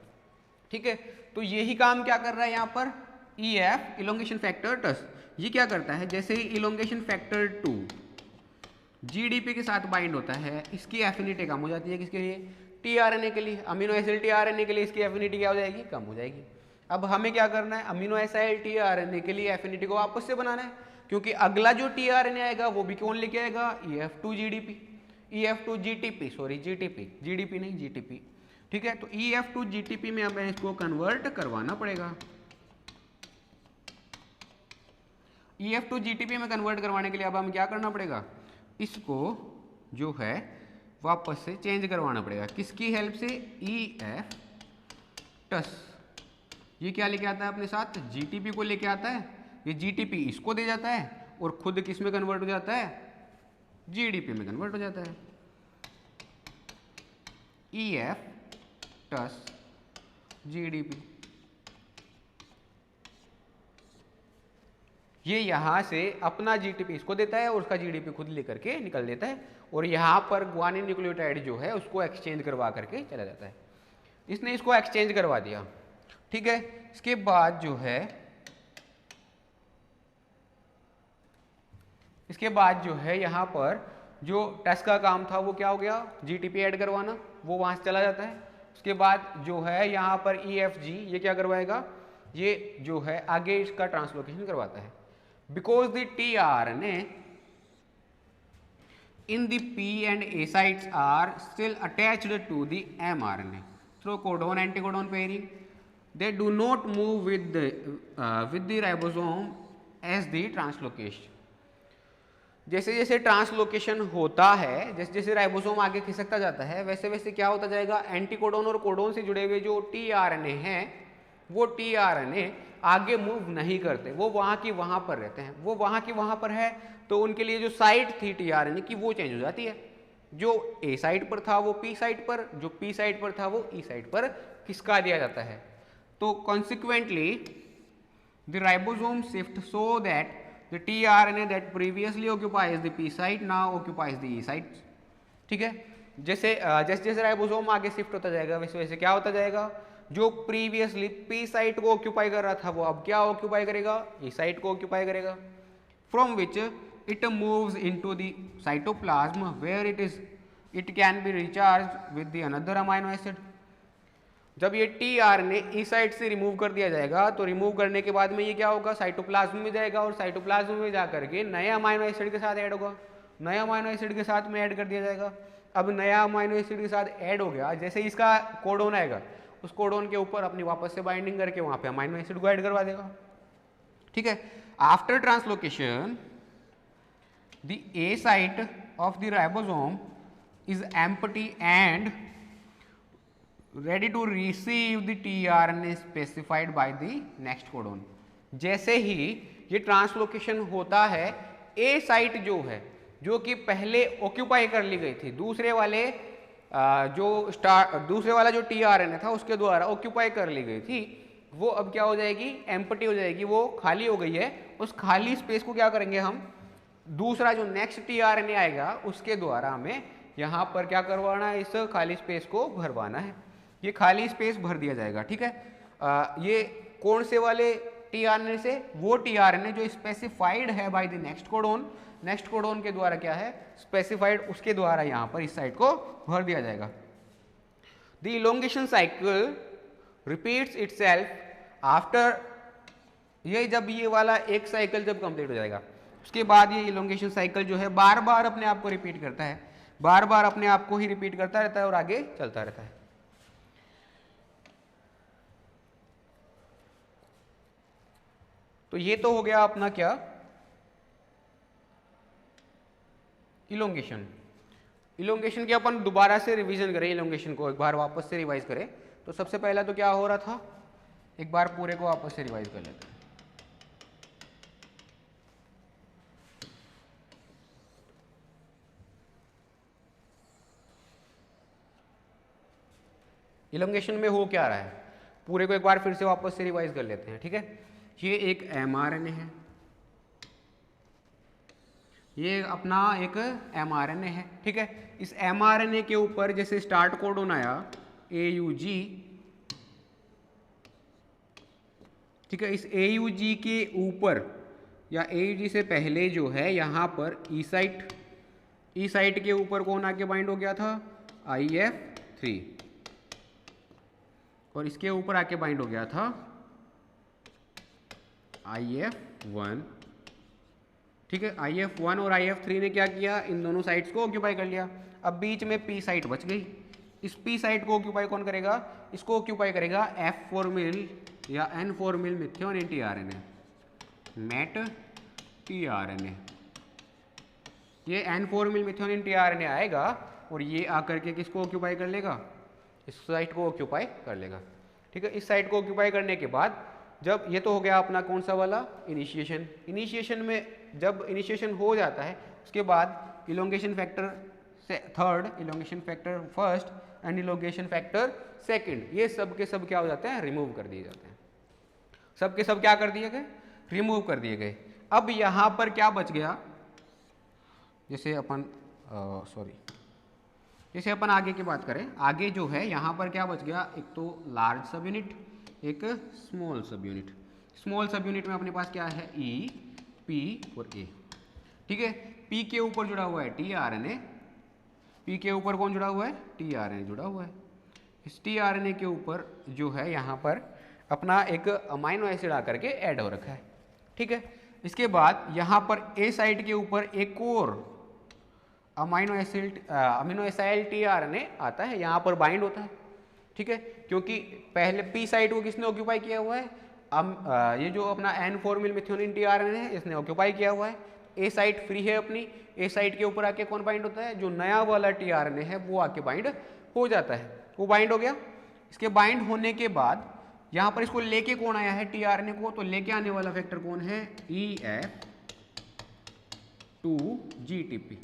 ठीक है, तो यही काम क्या कर रहा है यहाँ पर? EF इलोंगेशन फैक्टर टस ये क्या करता है? जैसे ही इलोंगेशन फैक्टर 2 जीडीपी के साथ बाइंड होता है इसकी एफिनिटी कम हो जाती है। किसके लिए? टीआरएनए के लिए। अमीनो एसिड टीआरएनए के लिए इसकी एफिनिटी क्या हो जाएगी? कम हो जाएगी। अब हमें क्या करना है, अमीनो एसिड टीआरएनए के लिए एफिनिटी को वापस से बनाना है, क्योंकि अगला जो टीआरएनए आएगा वो भी कौन लेके आएगा, EF2GDP, EF2GTP, sorry GTP, GDP नहीं GTP, ठीक है। तो EF2GTP में हमें इसको कन्वर्ट करवाना पड़ेगा। EF2GTP में कन्वर्ट करवाने के लिए अब हमें क्या करना पड़ेगा, इसको जो है वापस से चेंज करवाना पड़ेगा, किसकी हेल्प से, EF टस, ये क्या लेके आता है अपने साथ, GTP को लेके आता है, ये GTP इसको दे जाता है और खुद किस में कन्वर्ट हो जाता है, GDP में कन्वर्ट हो जाता है। EF टस GDP, ये यहाँ से अपना GTP इसको देता है और उसका GDP खुद लेकर के निकल देता है, और यहाँ पर ग्वानिन न्यूक्लियोटाइड जो है उसको एक्सचेंज करवा करके चला जाता है। इसने इसको एक्सचेंज करवा दिया, ठीक है। इसके बाद जो है, इसके बाद जो है यहाँ पर जो टेस्ट का काम था वो क्या हो गया, GTP ऐड करवाना, वो वहाँ से चला जाता है। उसके बाद जो है यहाँ पर EFG ये क्या करवाएगा, ये जो है आगे इसका ट्रांसलोकेशन करवाता है, because the tRNA in the P and A sites are still attached to the mRNA through codon anticodon pairing. They do not move with the ribosome as the translocation. जैसे जैसे ट्रांसलोकेशन होता है, जैसे जैसे ribosome आगे खिसकता जाता है, वैसे वैसे क्या होता जाएगा, एंटीकोडोन और कोडोन से जुड़े हुए जो टीआरएनए हैं वो टीआरएनए आगे मूव नहीं करते, वो वहाँ की वहाँ पर रहते हैं। वो वहाँ की वहाँ पर है तो उनके लिए जो साइट थी टीआरएनए की वो चेंज हो जाती है, जो ए साइट पर था वो पी साइट पर, जो पी साइट पर था वो ई साइट पर खिसका दिया जाता है। तो consequently the ribosome shift so that the tRNA that previously occupies the P site now occupies the E site, ठीक है। जैसे जैसे जैसे राइबोसोम आगे शिफ्ट होता जाएगा वैसे वैसे क्या होता जाएगा, जो प्रीवियसली P साइट को ऑक्यूपाई कर रहा था वो अब क्या ऑक्यूपाई करेगा, E साइट को ऑक्यूपाई करेगा, from which it moves into the cytoplasm where it can be recharge with the another amino acid. जब ये टीआरएनए ई साइट से रिमूव कर दिया जाएगा तो रिमूव करने के बाद में ये क्या होगा, साइटोप्लाज्म में जाएगा और साइटोप्लाज्म में जाकर के नए अमाइनो एसिड के साथ ऐड होगा, नए अमाइनो एसिड के साथ में ऐड कर दिया जाएगा। अब नया अमाइनो एसिड के साथ ऐड हो गया, जैसे इसका कोडोन आएगा उस कोडोन के ऊपर अपनी वापस से बाइंडिंग करके वहाँ पे अमाइनो एसिड को ऐड करवा देगा, ठीक है। After translocation the A site of the ribosome is empty and ready to receive the tRNA specified by the next codon। जैसे ही ये ट्रांसलोकेशन होता है, ए साइट जो है जो कि पहले ऑक्यूपाई कर ली गई थी दूसरे वाले दूसरे वाला जो tRNA था उसके द्वारा ऑक्यूपाई कर ली गई थी, वो अब क्या हो जाएगी, एम्प्टी हो जाएगी, वो खाली हो गई है। उस खाली स्पेस को क्या करेंगे हम, दूसरा जो नेक्स्ट tRNA आएगा उसके द्वारा हमें यहाँ पर क्या करवाना है, इस खाली स्पेस को भरवाना है। ये खाली स्पेस भर दिया जाएगा, ठीक है। ये कौन से वाले टीआरएनए से, वो टीआरएनए जो स्पेसिफाइड है by the next codon, next codon के द्वारा क्या है स्पेसिफाइड, उसके द्वारा यहाँ पर इस साइड को भर दिया जाएगा। The elongation cycle repeats itself after, ये जब ये वाला एक साइकिल जब कंप्लीट हो जाएगा उसके बाद ये इलोंगेशन साइकिल जो है बार बार अपने आप को रिपीट करता है, बार बार अपने आप को ही रिपीट करता रहता है और आगे चलता रहता है। तो ये तो हो गया अपना क्या, इलोंगेशन। इलोंगेशन के अपन दोबारा से रिवीजन करें, इलोंगेशन को एक बार वापस से रिवाइज करें। तो सबसे पहला तो क्या हो रहा था, एक बार पूरे को वापस से रिवाइज कर लेते हैं। इलोंगेशन में हो क्या रहा है, पूरे को एक बार फिर से वापस से रिवाइज कर लेते हैं, ठीक है। ये एक एमआरएनए है, ये अपना एक एमआरएनए है, ठीक है। इस एमआरएनए के ऊपर जैसे स्टार्ट कोडोन आया AUG, ठीक है। इस AUG के ऊपर या AUG से पहले जो है यहाँ पर ई साइट के ऊपर कौन आके बाइंड हो गया था, IF3, और इसके ऊपर आके बाइंड हो गया था IF1, ठीक है। IF1 और IF3 ने क्या किया, इन दोनों साइट्स को ऑक्यूपाई कर लिया। अब बीच में P साइट बच गई, इस P साइट को ऑक्यूपाई कौन करेगा, इसको ऑक्यूपाई करेगा F फॉर्मिल या N formal methionine tRNA, MET tRNA। ये N फॉर्मिल मिथ्योनिन tRNA आएगा और ये आकर के किसको ऑक्यूपाई कर लेगा, इस साइट को ऑक्यूपाई कर लेगा, ठीक है। इस साइट को ऑक्यूपाई करने के बाद जब ये तो हो गया अपना कौन सा वाला, इनिशिएशन। इनिशिएशन में जब इनिशिएशन हो जाता है उसके बाद elongation factor third, elongation factor first and elongation factor second, ये सब के सब क्या हो जाते हैं, रिमूव कर दिए जाते हैं। सब के सब क्या कर दिए गए, रिमूव कर दिए गए। अब यहाँ पर क्या बच गया, जैसे अपन जैसे अपन आगे की बात करें, आगे जो है यहाँ पर क्या बच गया, एक तो लार्ज सब यूनिट, एक स्मॉल सब यूनिट। स्मॉल सब यूनिट में अपने पास क्या है, ई, पी और ए, ठीक है। पी के ऊपर जुड़ा हुआ है tRNA, पी के ऊपर कौन जुड़ा हुआ है, tRNA जुड़ा हुआ है। इस tRNA के ऊपर जो है यहाँ पर अपना एक अमाइनो एसिड आकर के ऐड हो रखा है, ठीक है। इसके बाद यहाँ पर ए साइड के ऊपर एक और अमीनो एसाइल tRNA आता है, यहाँ पर बाइंड होता है, ठीक है। क्योंकि पहले पी साइट को किसने ऑक्यूपाई किया हुआ है, ये जो अपना N फॉर्मिल मिथ्योनिन tRNA है इसने ऑक्यूपाई किया हुआ है। ए साइट फ्री है अपनी, ए साइट के ऊपर आके कौन बाइंड होता है, जो नया वाला tRNA है वो आके बाइंड हो जाता है, वो बाइंड हो गया। इसके बाइंड होने के बाद यहाँ पर इसको लेके कौन आया है tRNA को, तो लेके आने वाला फैक्टर कौन है, EF2GTP।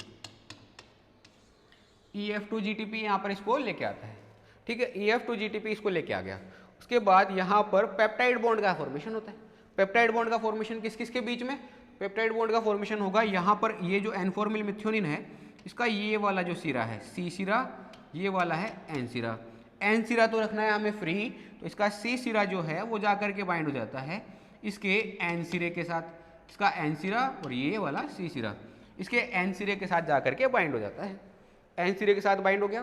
EF2GTP यहाँ पर इसको लेके आता है, ठीक है। EF2GTP इसको लेके आ गया। उसके बाद यहाँ पर पेप्टाइड बॉन्ड का फॉर्मेशन होता है। पेप्टाइड बॉन्ड का फॉर्मेशन किस किस के बीच में, पेप्टाइड बॉन्ड का फॉर्मेशन होगा यहाँ पर, ये जो N फॉर्मिल मिथ्योनिन है इसका ये वाला जो सिरा है C सिरा, ये वाला है N सिरा। N सिरा तो रखना है हमें फ्री, तो इसका C सिरा जो है वो जा करके बाइंड हो जाता है इसके N सिरे के साथ, इसका N सिरा और ये वाला C सिरा इसके N सिरे के साथ जा करके बाइंड हो जाता है। N सिरे के साथ बाइंड हो गया,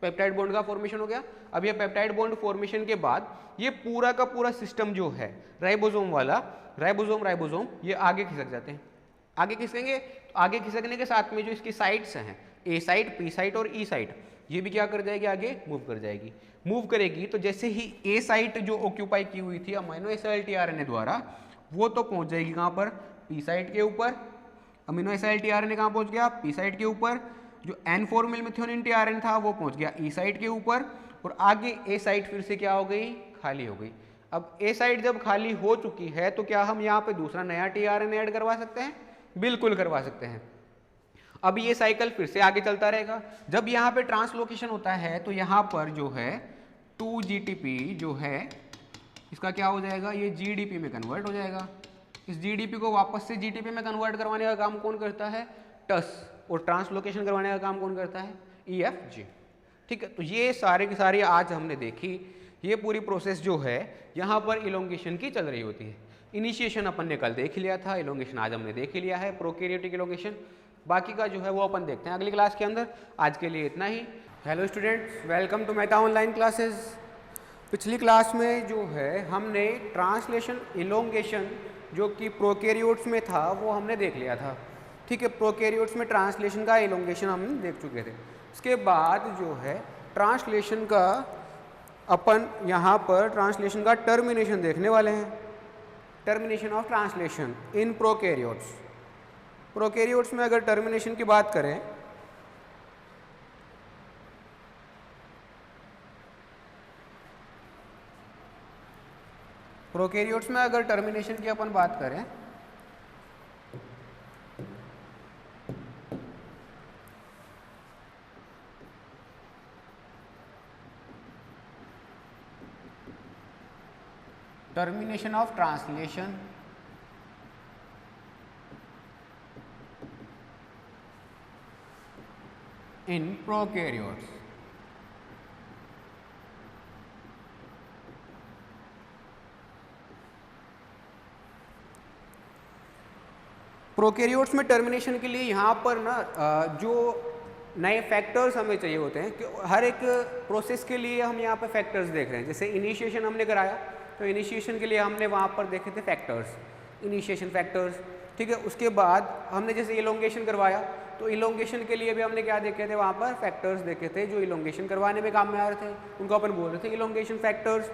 पेप्टाइड बॉन्ड का फॉर्मेशन हो गया। अब ये पेप्टाइड बॉन्ड फॉर्मेशन के बाद ये पूरा का पूरा सिस्टम जो है राइबोसोम वाला, राइबोसोम ये आगे खिसक जाते हैं। आगे खिसकेंगे तो आगे खिसकने के साथ में जो इसकी साइट्स हैं, ए साइट, पी साइट और ई साइट, ये भी क्या कर जाएगी, आगे मूव कर जाएगी। मूव करेगी तो जैसे ही ए साइट जो ऑक्यूपाई की हुई थी अमीनो एसिड tRNA द्वारा, वो तो पहुंच जाएगी कहाँ पर, पी साइट के ऊपर। अमीनो एसिड tRNA कहाँ पहुंच गया, पी साइट के ऊपर। जो N फॉर्मिल मिथ्योनिन tRNA था वो पहुंच गया ई साइट के ऊपर, और आगे ए साइट फिर से क्या हो गई, खाली हो गई। अब ए साइट जब खाली हो चुकी है तो क्या हम यहाँ पे दूसरा नया tRNA ऐड करवा सकते हैं, बिल्कुल करवा सकते हैं। अब ये साइकिल फिर से आगे चलता रहेगा। जब यहाँ पे ट्रांसलोकेशन होता है तो यहाँ पर जो है 2GTP जो है इसका क्या हो जाएगा, ये GDP में कन्वर्ट हो जाएगा। इस GDP को वापस से GTP में कन्वर्ट करवाने का काम कौन करता है, टस, और ट्रांसलोकेशन करवाने का काम कौन करता है, EFG, ठीक है। तो ये सारे की सारी आज हमने देखी, ये पूरी प्रोसेस जो है यहाँ पर इलोंगेशन की चल रही होती है। इनिशिएशन अपन ने कल देख लिया था, इलोंगेशन आज हमने देख लिया है, प्रोकैरियोटिक इलोंगेशन। बाकी का जो है वो अपन देखते हैं अगली क्लास के अंदर। आज के लिए इतना ही। Hello students, welcome to Meta online classes. पिछली क्लास में जो है हमने ट्रांसलेशन इलोंगेशन जो कि प्रोकैरियोट्स में था वो हमने देख लिया था, ठीक है। प्रोकैरियोट्स में ट्रांसलेशन का इलोंगेशन हम देख चुके थे। इसके बाद जो है ट्रांसलेशन का अपन यहाँ पर ट्रांसलेशन का टर्मिनेशन देखने वाले हैं, termination of translation in prokaryotes. Prokaryotes में अगर टर्मिनेशन की बात करें प्रोकैरियोट्स में अगर टर्मिनेशन की अपन बात करें termination of translation in prokaryotes. Prokaryotes में टर्मिनेशन के लिए यहाँ पर ना जो नए फैक्टर्स हमें चाहिए होते हैं कि हर एक प्रोसेस के लिए हम यहाँ पर फैक्टर्स देख रहे हैं। जैसे इनिशिएशन हमने कराया तो इनिशिएशन के लिए हमने वहाँ पर देखे थे फैक्टर्स, इनिशिएशन फैक्टर्स, ठीक है। उसके बाद हमने जैसे इलोंगेशन करवाया तो इलोंगेशन के लिए भी हमने क्या देखे थे, वहाँ पर फैक्टर्स देखे थे जो इलोंगेशन करवाने में काम में आ रहे थे, उनको अपन बोल रहे थे इलोंगेशन फैक्टर्स,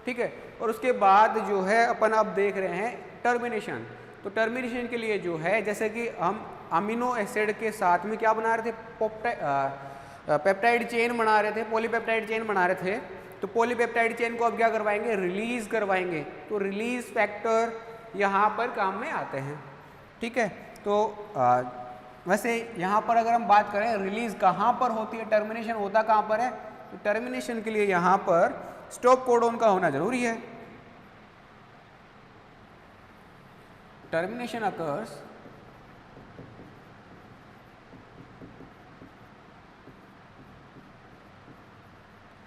ठीक है। और उसके बाद जो है अपन अब देख रहे हैं टर्मिनेशन। तो टर्मिनेशन के लिए जो है जैसे कि हम अमीनो एसिड के साथ में क्या बना रहे थे, पेप्टाइड चेन बना रहे थे, पॉलीपेप्टाइड चेन बना रहे थे। तो पॉलीपेप्टाइड चेन को अब क्या करवाएंगे, रिलीज करवाएंगे। तो रिलीज फैक्टर यहाँ पर काम में आते हैं, ठीक है। तो वैसे यहाँ पर अगर हम बात करें रिलीज कहाँ पर होती है, टर्मिनेशन होता कहाँ पर है, तो टर्मिनेशन के लिए यहाँ पर स्टॉप कोडॉन का होना जरूरी है। Termination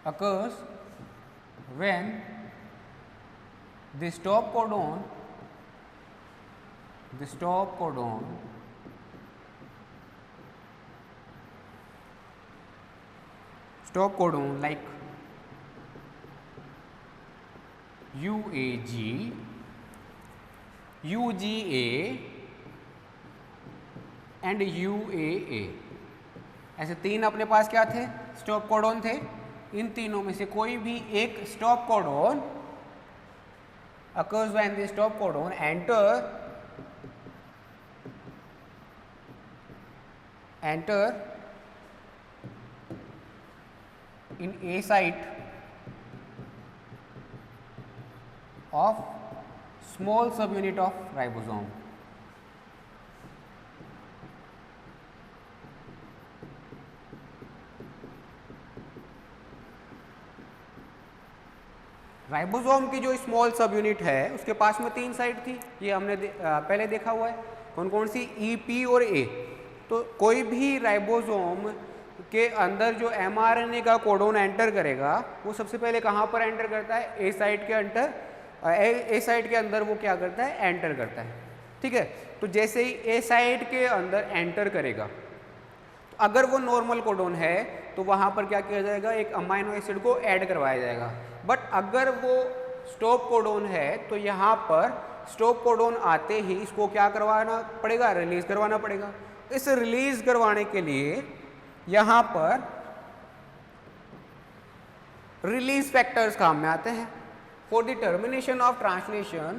occurs when the stop codon like UAG, UGA and UAA, ऐसे तीन अपने पास क्या थे, स्टॉप कोडॉन थे। इन तीनों में से कोई भी एक stop codon occurs when the stop codon enter in A site of small subunit of ribosome। Ribosome की जो स्मॉल सब यूनिट है उसके पास में तीन साइट थी, ये हमने पहले देखा हुआ है। कौन कौन सी, ई, पी और ए। तो कोई भी राइबोसोम के अंदर जो एमआरएनए का कोडोन एंटर करेगा वो सबसे पहले कहाँ पर एंटर करता है, ए साइट के अंदर, ए साइट के अंदर वो क्या करता है, एंटर करता है, ठीक है। तो जैसे ही ए साइट के अंदर एंटर करेगा तो अगर वो नॉर्मल कोडोन है तो वहाँ पर क्या किया जाएगा, एक अमाइनो एसिड को ऐड करवाया जाएगा। बट अगर वो स्टॉप कोडोन है तो यहाँ पर स्टॉप कोडोन आते ही इसको क्या करवाना पड़ेगा, रिलीज करवाना पड़ेगा। इस रिलीज करवाने के लिए यहाँ पर रिलीज फैक्टर्स काम में आते हैं। For the termination of translation,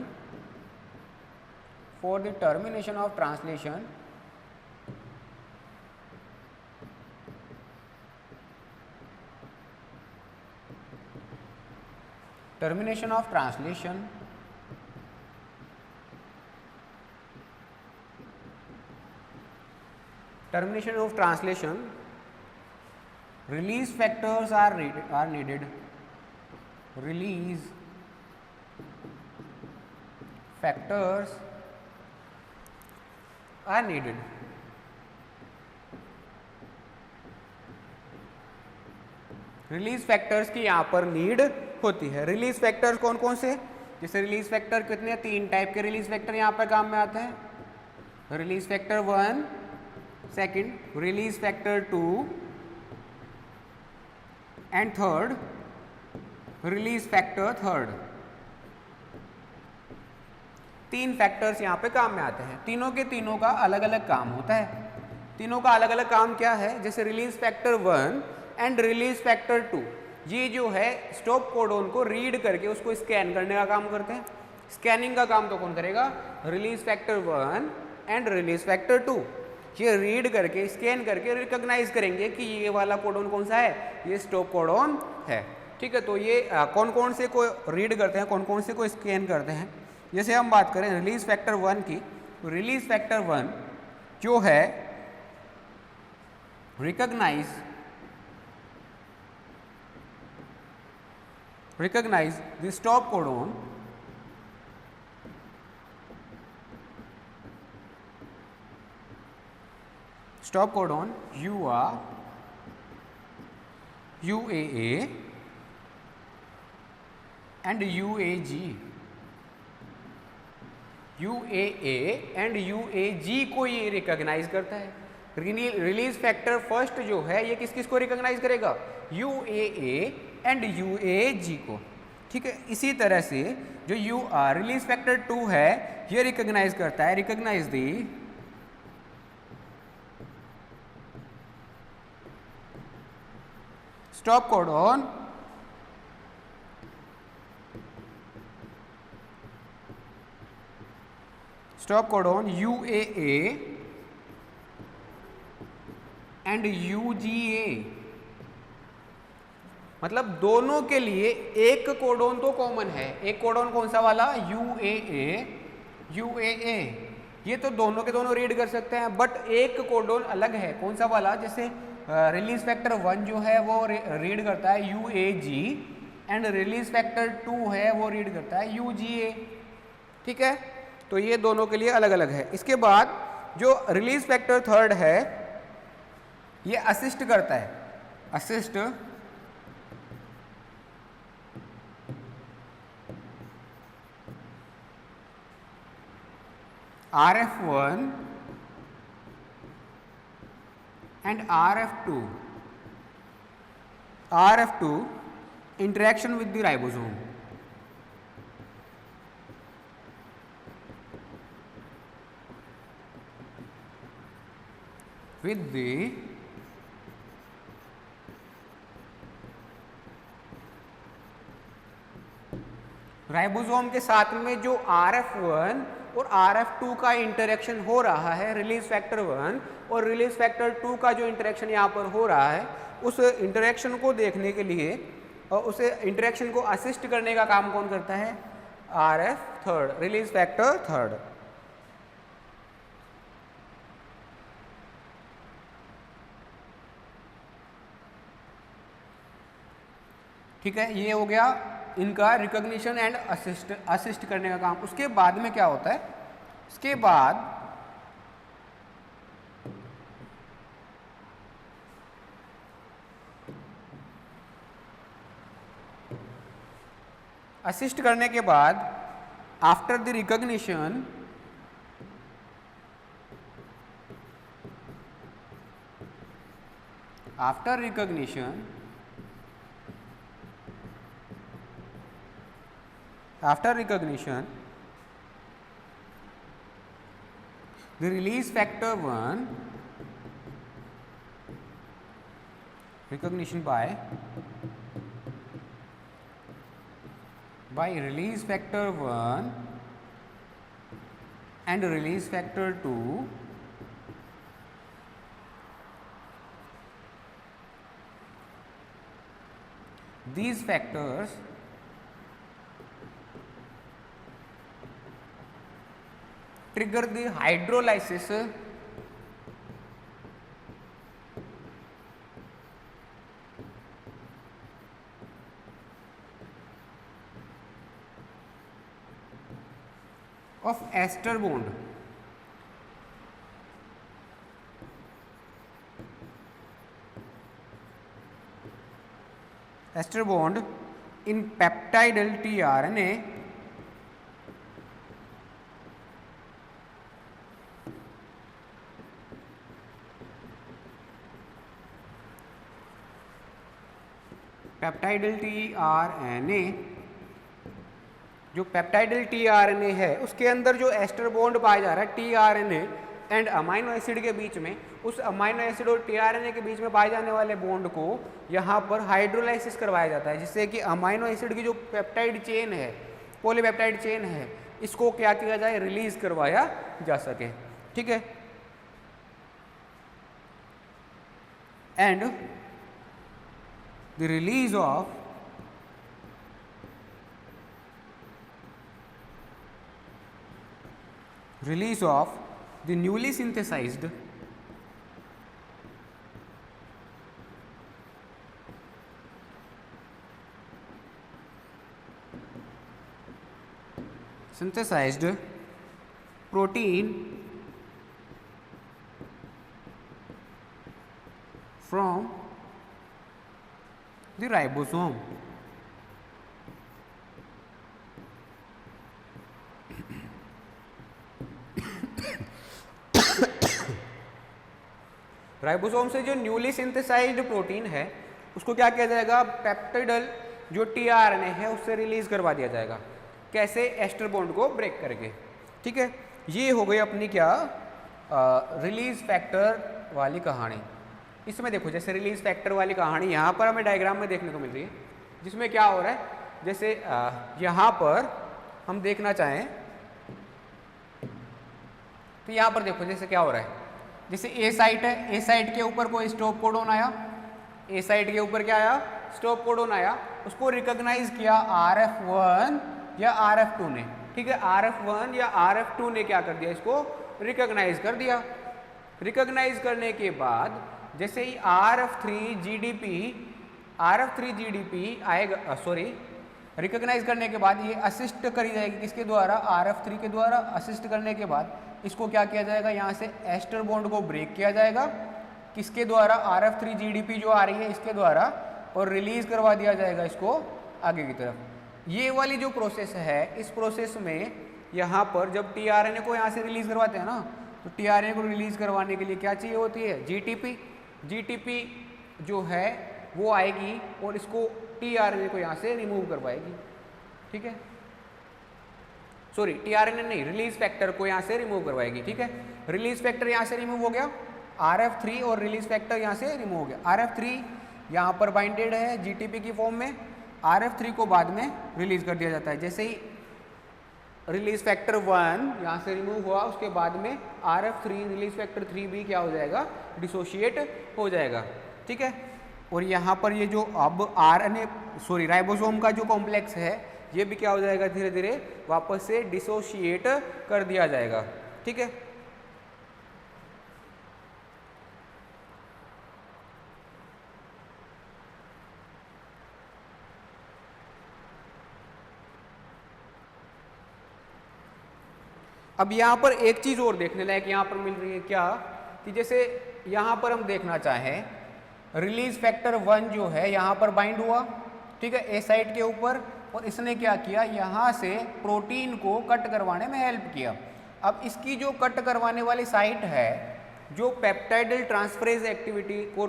termination of translation, release factors are needed। Release factors are needed। Release factors की यहाँ पर नीड होती है। रिलीज फैक्टर्स कौन कौन से, जैसे रिलीज फैक्टर कितने, तीन टाइप के रिलीज फैक्टर यहाँ पर काम में आते हैं। Release factor 1, second release factor 2 and third release factor 3। तीन फैक्टर्स यहाँ पे काम में आते हैं। तीनों के तीनों का अलग अलग काम होता है। तीनों का अलग अलग काम क्या है, जैसे release factor 1 and release factor 2, ये जो है स्टॉप कोडोन को रीड करके उसको स्कैन करने का काम करते हैं। स्कैनिंग का काम तो कौन करेगा, release factor 1 and release factor 2। ये रीड करके स्कैन करके रिकॉग्नाइज करेंगे कि ये वाला कोडोन कौन सा है, ये स्टॉप कोडोन है, ठीक है। तो ये कौन कौन से को रीड करते हैं, कौन कौन से को स्कैन करते हैं। जैसे हम बात करें रिलीज फैक्टर 1 की, तो रिलीज फैक्टर 1 जो है recognize the stop codon UAA and UAG। UAA and UAG को ये रिकॉग्नाइज करता है। रिलीज फैक्टर फर्स्ट जो है ये किस किस को रिकॉग्नाइज करेगा, UAA एंड UAG को। ठीक है, इसी तरह से जो रिलीज फैक्टर 2 है ये रिकॉग्नाइज करता है, recognise the stop codon UAA and UGA। मतलब दोनों के लिए एक कोडोन तो कॉमन है। एक कोडोन कौन सा वाला? UAA। ये तो दोनों के दोनों रीड कर सकते हैं, बट एक कोडोन अलग है। कौन सा वाला? जैसे रिलीज फैक्टर 1 जो है वो रीड करता है UAG एंड रिलीज फैक्टर 2 है वो रीड करता है UGA। ठीक है, तो ये दोनों के लिए अलग अलग है। इसके बाद जो रिलीज फैक्टर 3 है ये असिस्ट करता है, assist RF1 and RF2 interaction with the ribosome. With the ribosome के साथ में जो RF1 और RF2 का इंटरेक्शन हो रहा है, रिलीज फैक्टर 1 और रिलीज फैक्टर 2 का जो इंटरेक्शन यहाँ पर हो रहा है, उस इंटरेक्शन को देखने के लिए और उस इंटरेक्शन को असिस्ट करने का काम कौन करता है? RF3, release factor 3। ठीक है, ये हो गया इनका रिकॉग्निशन एंड असिस्ट करने का काम। उसके बाद में क्या होता है? इसके बाद असिस्ट करने के बाद after the recognition after recognition the release factor 1 recognition by release factor 1 and release factor 2 these factors trigger the hydrolysis of ester bond. Ester bond in peptidal tRNA peptidyl tRNA, जो peptidyl tRNA है उसके अंदर जो ester bond पाया जा रहा है tRNA and amino acid के बीच में, उस अमाइनो एसिड और tRNA के बीच में पाए जाने वाले बॉन्ड को यहाँ पर हाइड्रोलाइसिस करवाया जाता है, जिससे कि अमाइनो एसिड की जो पेप्टाइड चेन है, पॉलीपेप्टाइड चेन है, इसको क्या किया जाए? रिलीज करवाया जा सके। ठीक है, and the release of the newly synthesized protein from the ribosome. Ribosome से जो न्यूली सिंथेसाइज्ड प्रोटीन है उसको क्या किया जाएगा? पेप्टाइडल जो टीआरएनए है उससे रिलीज करवा दिया जाएगा। कैसे? एस्टर बॉन्ड को ब्रेक करके। ठीक है, ये हो गई अपनी क्या रिलीज फैक्टर वाली कहानी। इसमें देखो जैसे रिलीज फैक्टर वाली कहानी यहाँ पर हमें डायग्राम में देखने को मिल रही है, जिसमें क्या हो रहा है, जैसे यहाँ पर हम देखना चाहें तो यहाँ पर देखो जैसे क्या हो रहा है, जैसे ए साइट है, ए साइट के ऊपर कोई स्टॉप कोडॉन आया, ए साइट के ऊपर क्या आया, स्टॉप कोडॉन आया, उसको रिकॉग्नाइज किया RF1 या RF2 ने। ठीक है, RF1 या RF2 ने क्या कर दिया, इसको रिकॉग्नाइज कर दिया। रिकॉग्नाइज करने के बाद जैसे ही RF3 GDP आएगा, सॉरी, रिकॉग्नाइज करने के बाद ये असिस्ट करी जाएगी किसके द्वारा, RF3 के द्वारा। असिस्ट करने के बाद इसको क्या किया जाएगा, यहाँ से एस्टर बॉन्ड को ब्रेक किया जाएगा, किसके द्वारा, RF3 GDP जो आ रही है इसके द्वारा, और रिलीज करवा दिया जाएगा इसको आगे की तरफ। ये वाली जो प्रोसेस है, इस प्रोसेस में यहाँ पर जब टीआरएनए को यहाँ से रिलीज करवाते हैं ना, तो टीआरएनए को रिलीज करवाने के लिए क्या चाहिए होती है, जीटीपी जो है वो आएगी और इसको टीआरएनए को यहाँ से रिमूव करवाएगी। ठीक है, सॉरी टीआरएनए नहीं, रिलीज फैक्टर को यहाँ से रिमूव करवाएगी। ठीक है, रिलीज फैक्टर यहाँ से रिमूव हो गया, RF3 और रिलीज फैक्टर यहाँ से रिमूव हो गया। RF3 यहाँ पर बाइंडेड है जीटीपी की फॉर्म में, RF3 को बाद में रिलीज कर दिया जाता है। जैसे ही रिलीज फैक्टर 1 यहाँ से रिमूव हुआ, उसके बाद में RF3 रिलीज फैक्टर 3 भी क्या हो जाएगा, डिसोशिएट हो जाएगा। ठीक है, और यहाँ पर ये जो अब राइबोसोम का जो कॉम्प्लेक्स है, ये भी क्या हो जाएगा, धीरे धीरे वापस से डिसोशिएट कर दिया जाएगा। ठीक है, अब यहाँ पर एक चीज और देखने लायक यहाँ पर मिल रही है क्या, कि जैसे यहाँ पर हम देखना चाहें, रिलीज फैक्टर 1 जो है यहाँ पर बाइंड हुआ, ठीक है, ए साइट के ऊपर, और इसने क्या किया, यहाँ से प्रोटीन को कट करवाने में हेल्प किया। अब इसकी जो कट करवाने वाली साइट है, जो पेप्टाइडल ट्रांसफरेज एक्टिविटी को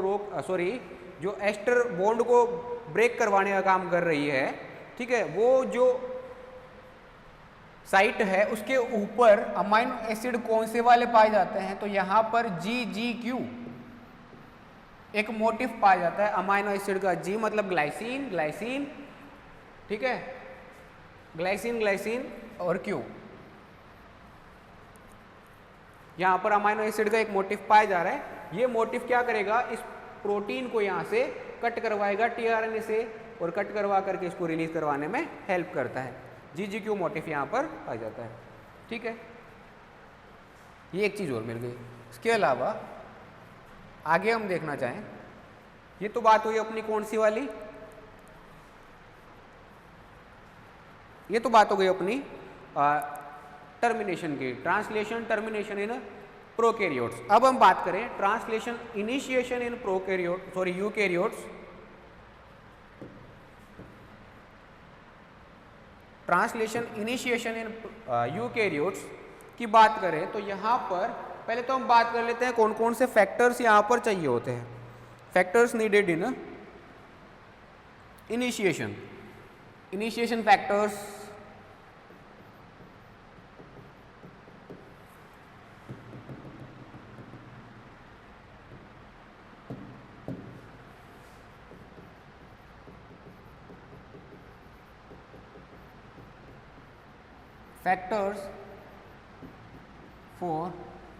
जो एस्टर बॉन्ड को ब्रेक करवाने का काम कर रही है, ठीक है, वो जो साइट है उसके ऊपर अमाइनो एसिड कौन से वाले पाए जाते हैं, तो यहाँ पर GGQ एक मोटिफ पाया जाता है अमाइनो एसिड का। G मतलब ग्लाइसिन, ठीक है, ग्लाइसिन और Q, यहाँ पर अमाइनो एसिड का एक मोटिफ पाया जा रहा है। ये मोटिफ क्या करेगा, इस प्रोटीन को यहाँ से कट करवाएगा टीआरएनए से, और कट करवा करके इसको रिलीज करवाने में हेल्प करता है। GGQ मोटिफ यहाँ पर आ जाता है। ठीक है, ये एक चीज़ और मिल गई। इसके अलावा आगे हम देखना चाहें, ये तो बात हुई अपनी कौन सी वाली, ये तो बात हो गई अपनी टर्मिनेशन की, ट्रांसलेशन टर्मिनेशन इन प्रोकैरियोट्स। अब हम बात करें translation initiation in eukaryotes. Translation initiation in eukaryotes की बात करें तो यहाँ पर पहले तो हम बात कर लेते हैं कौन कौन से फैक्टर्स यहाँ पर चाहिए होते हैं। Factors needed in initiation factors, factors for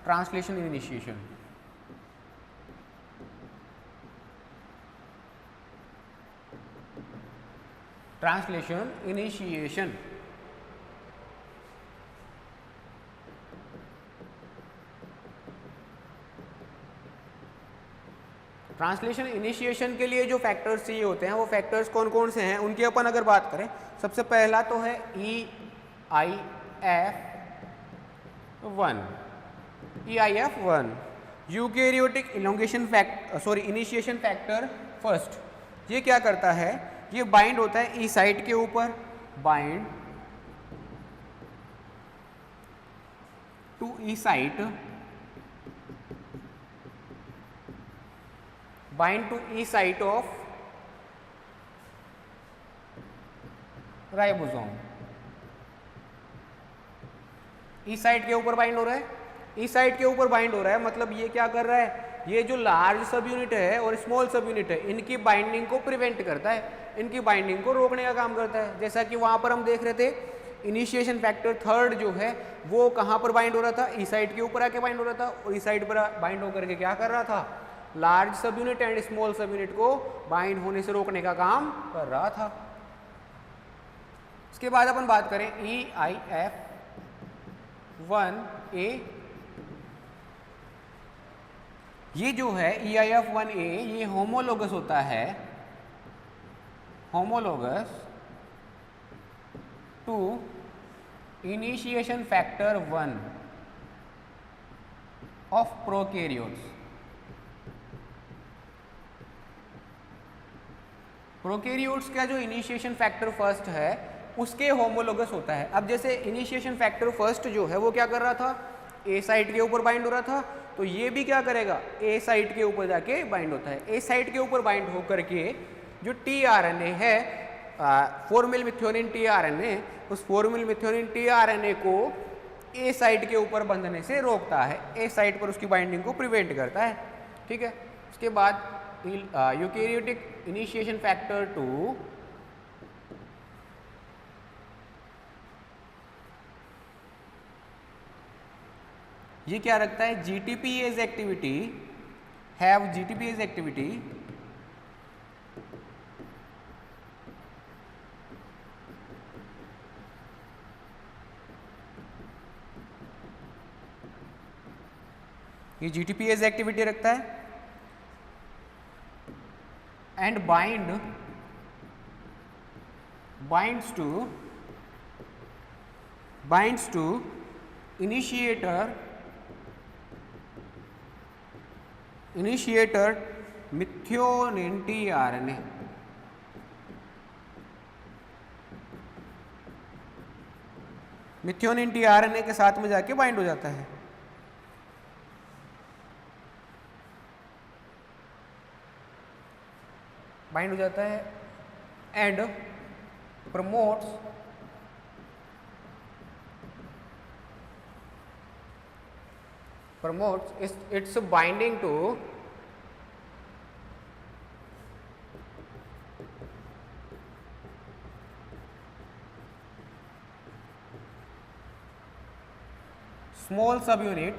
translation initiation. Translation initiation. Translation initiation के लिए जो फैक्टर्स चाहिए होते हैं वो फैक्टर्स कौन कौन से हैं उनकी अपन अगर बात करें, सबसे पहला तो है EIF1 eukaryotic initiation factor first. ये क्या करता है, ये बाइंड होता है ई साइट के ऊपर, bind to E site, bind to E site of ribosome इस साइड के ऊपर बाइंड हो रहा है, इस साइड के ऊपर बाइंड हो रहा है, मतलब ये क्या कर रहा है, ये जो लार्ज सब यूनिट है और स्मॉल सब यूनिट है इनकी बाइंडिंग को प्रिवेंट करता है, इनकी बाइंडिंग को रोकने का काम करता है। जैसा कि वहां पर हम देख रहे थे इनिशिएशन फैक्टर थर्ड जो है वो कहाँ पर बाइंड हो रहा था, इस साइड के ऊपर आके बाइंड हो रहा था, और इस साइड पर बाइंड होकर के क्या कर रहा था, लार्ज सब यूनिट एंड स्मॉल सब यूनिट को बाइंड होने से रोकने का काम कर रहा था। इसके बाद अपन बात करें EIF1A, ये जो है EIF1A ये होमोलोगस होता है, homologous to initiation factor 1 of prokaryotes. Prokaryotes का जो इनिशिएशन फैक्टर फर्स्ट है उसके होमोलोगस होता है। अब जैसे इनिशिएशन फैक्टर फर्स्ट जो है वो क्या कर रहा था, ए साइट के ऊपर बाइंड हो रहा था, तो ये भी क्या करेगा, ए साइट के ऊपर जाके बाइंड होता है। ए साइट के ऊपर बाइंड होकर के जो टीआरएनए है 4' मिथ्योनिन टीआरएनए, उस 4' मिथ्योनिन टीआरएनए को ए साइट के ऊपर बंधने से रोकता है, ए साइट पर उसकी बाइंडिंग को प्रिवेंट करता है। ठीक है, उसके बाद यूकैरियोटिक इनिशिएशन फैक्टर 2 ये क्या रखता है, जीटीपीएज एक्टिविटी, हैव जीटीपीएज एक्टिविटी ये जीटीपीएज एक्टिविटी रखता है and binds to initiator methionine tRNA. Methionine tRNA के साथ में जाके बाइंड हो जाता है। बाइंड हो जाता है and promotes its binding to small subunit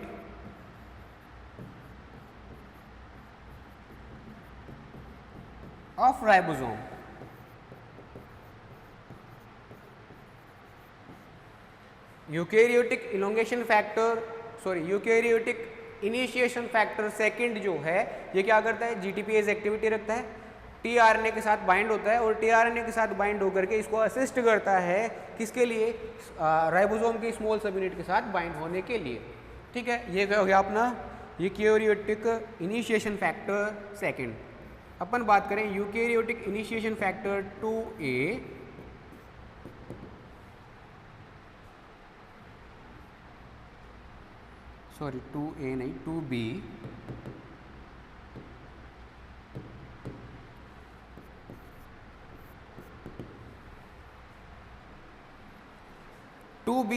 of ribosome। Eukaryotic elongation factor eukaryotic initiation factor second जो है ये क्या करता है, जीटीपीएज एक्टिविटी रखता है, टीआरएनए के साथ बाइंड होता है और टीआरएनए के साथ बाइंड होकर के इसको असिस्ट करता है किसके लिए, राइबोसोम के स्मॉल सब यूनिट के साथ बाइंड होने के लिए। ठीक है, ये क्या हो गया अपना यूकैरियोटिक इनिशिएशन फैक्टर सेकंड। अपन बात करें eukaryotic initiation factor 2A, sorry 2A नहीं 2B,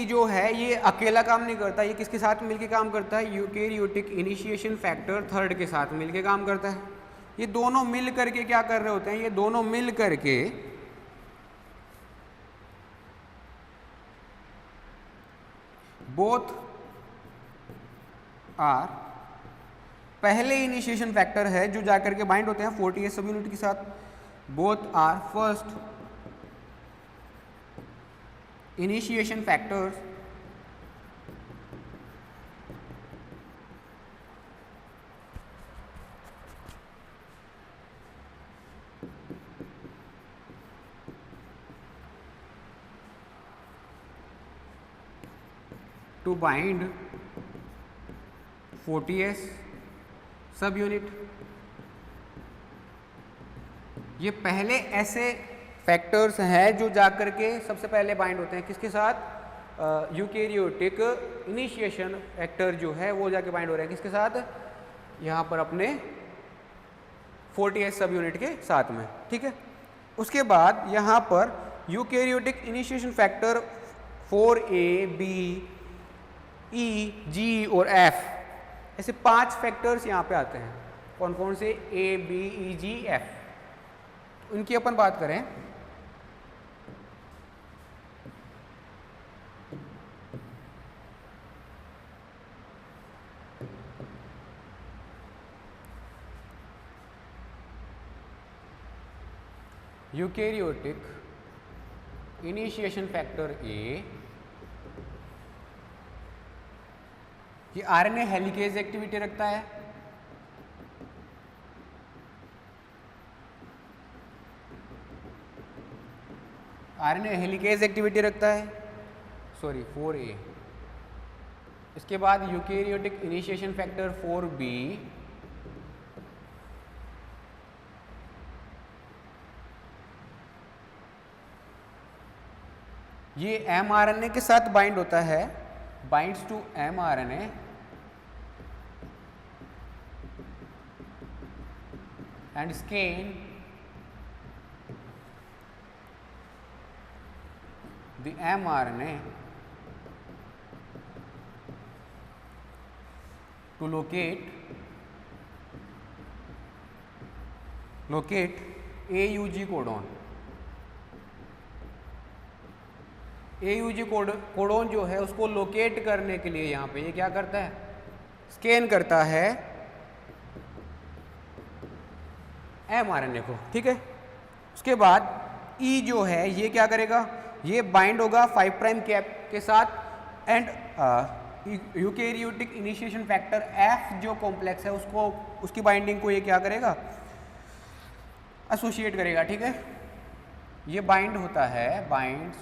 जो है ये अकेला काम नहीं करता, ये किसके साथ मिलके काम करता है, यूकैरियोटिक इनिशिएशन फैक्टर थर्ड के साथ मिलके काम करता है। ये दोनों मिल करके क्या कर रहे होते हैं, ये दोनों मिल करके बोथ आर, पहले इनिशिएशन फैक्टर है जो जाकर के बाइंड होते हैं 40S सब यूनिट के साथ, both are first initiation factors to bind 40S सब यूनिट। ये पहले ऐसे फैक्टर्स हैं जो जाकर के सबसे पहले बाइंड होते हैं किसके साथ, यूकैरियोटिक इनिशिएशन फैक्टर जो है वो जाके बाइंड हो रहे हैं किसके साथ, यहाँ पर अपने 40S सब यूनिट के साथ में। ठीक है, उसके बाद यहाँ पर eukaryotic initiation factor 4A, B, E, G और F, ऐसे 5 फैक्टर्स यहाँ पे आते हैं। कौन कौन से? A, B, E, G, F। उनकी अपन बात करें यूकैरियोटिक इनिशिएशन फैक्टर A, ये आरएनए हेलिकेज एक्टिविटी रखता है। आरएनए हेलिकेज एक्टिविटी रखता है, सॉरी 4A। इसके बाद यूकैरियोटिक इनिशिएशन फैक्टर 4B, ये mRNA के साथ बाइंड होता है, binds to mRNA and scan the mRNA to locate AUG codon. AUG codon जो है उसको लोकेट करने के लिए यहाँ पे ये क्या करता है? स्कैन करता है mRNA को, ठीक है। उसके बाद E जो है ये क्या करेगा? ये बाइंड होगा 5 प्राइम कैप के साथ and eukaryotic initiation factor F जो कॉम्प्लेक्स है उसको, उसकी बाइंडिंग को ये क्या करेगा? एसोसिएट करेगा, ठीक है। ये बाइंड होता है, binds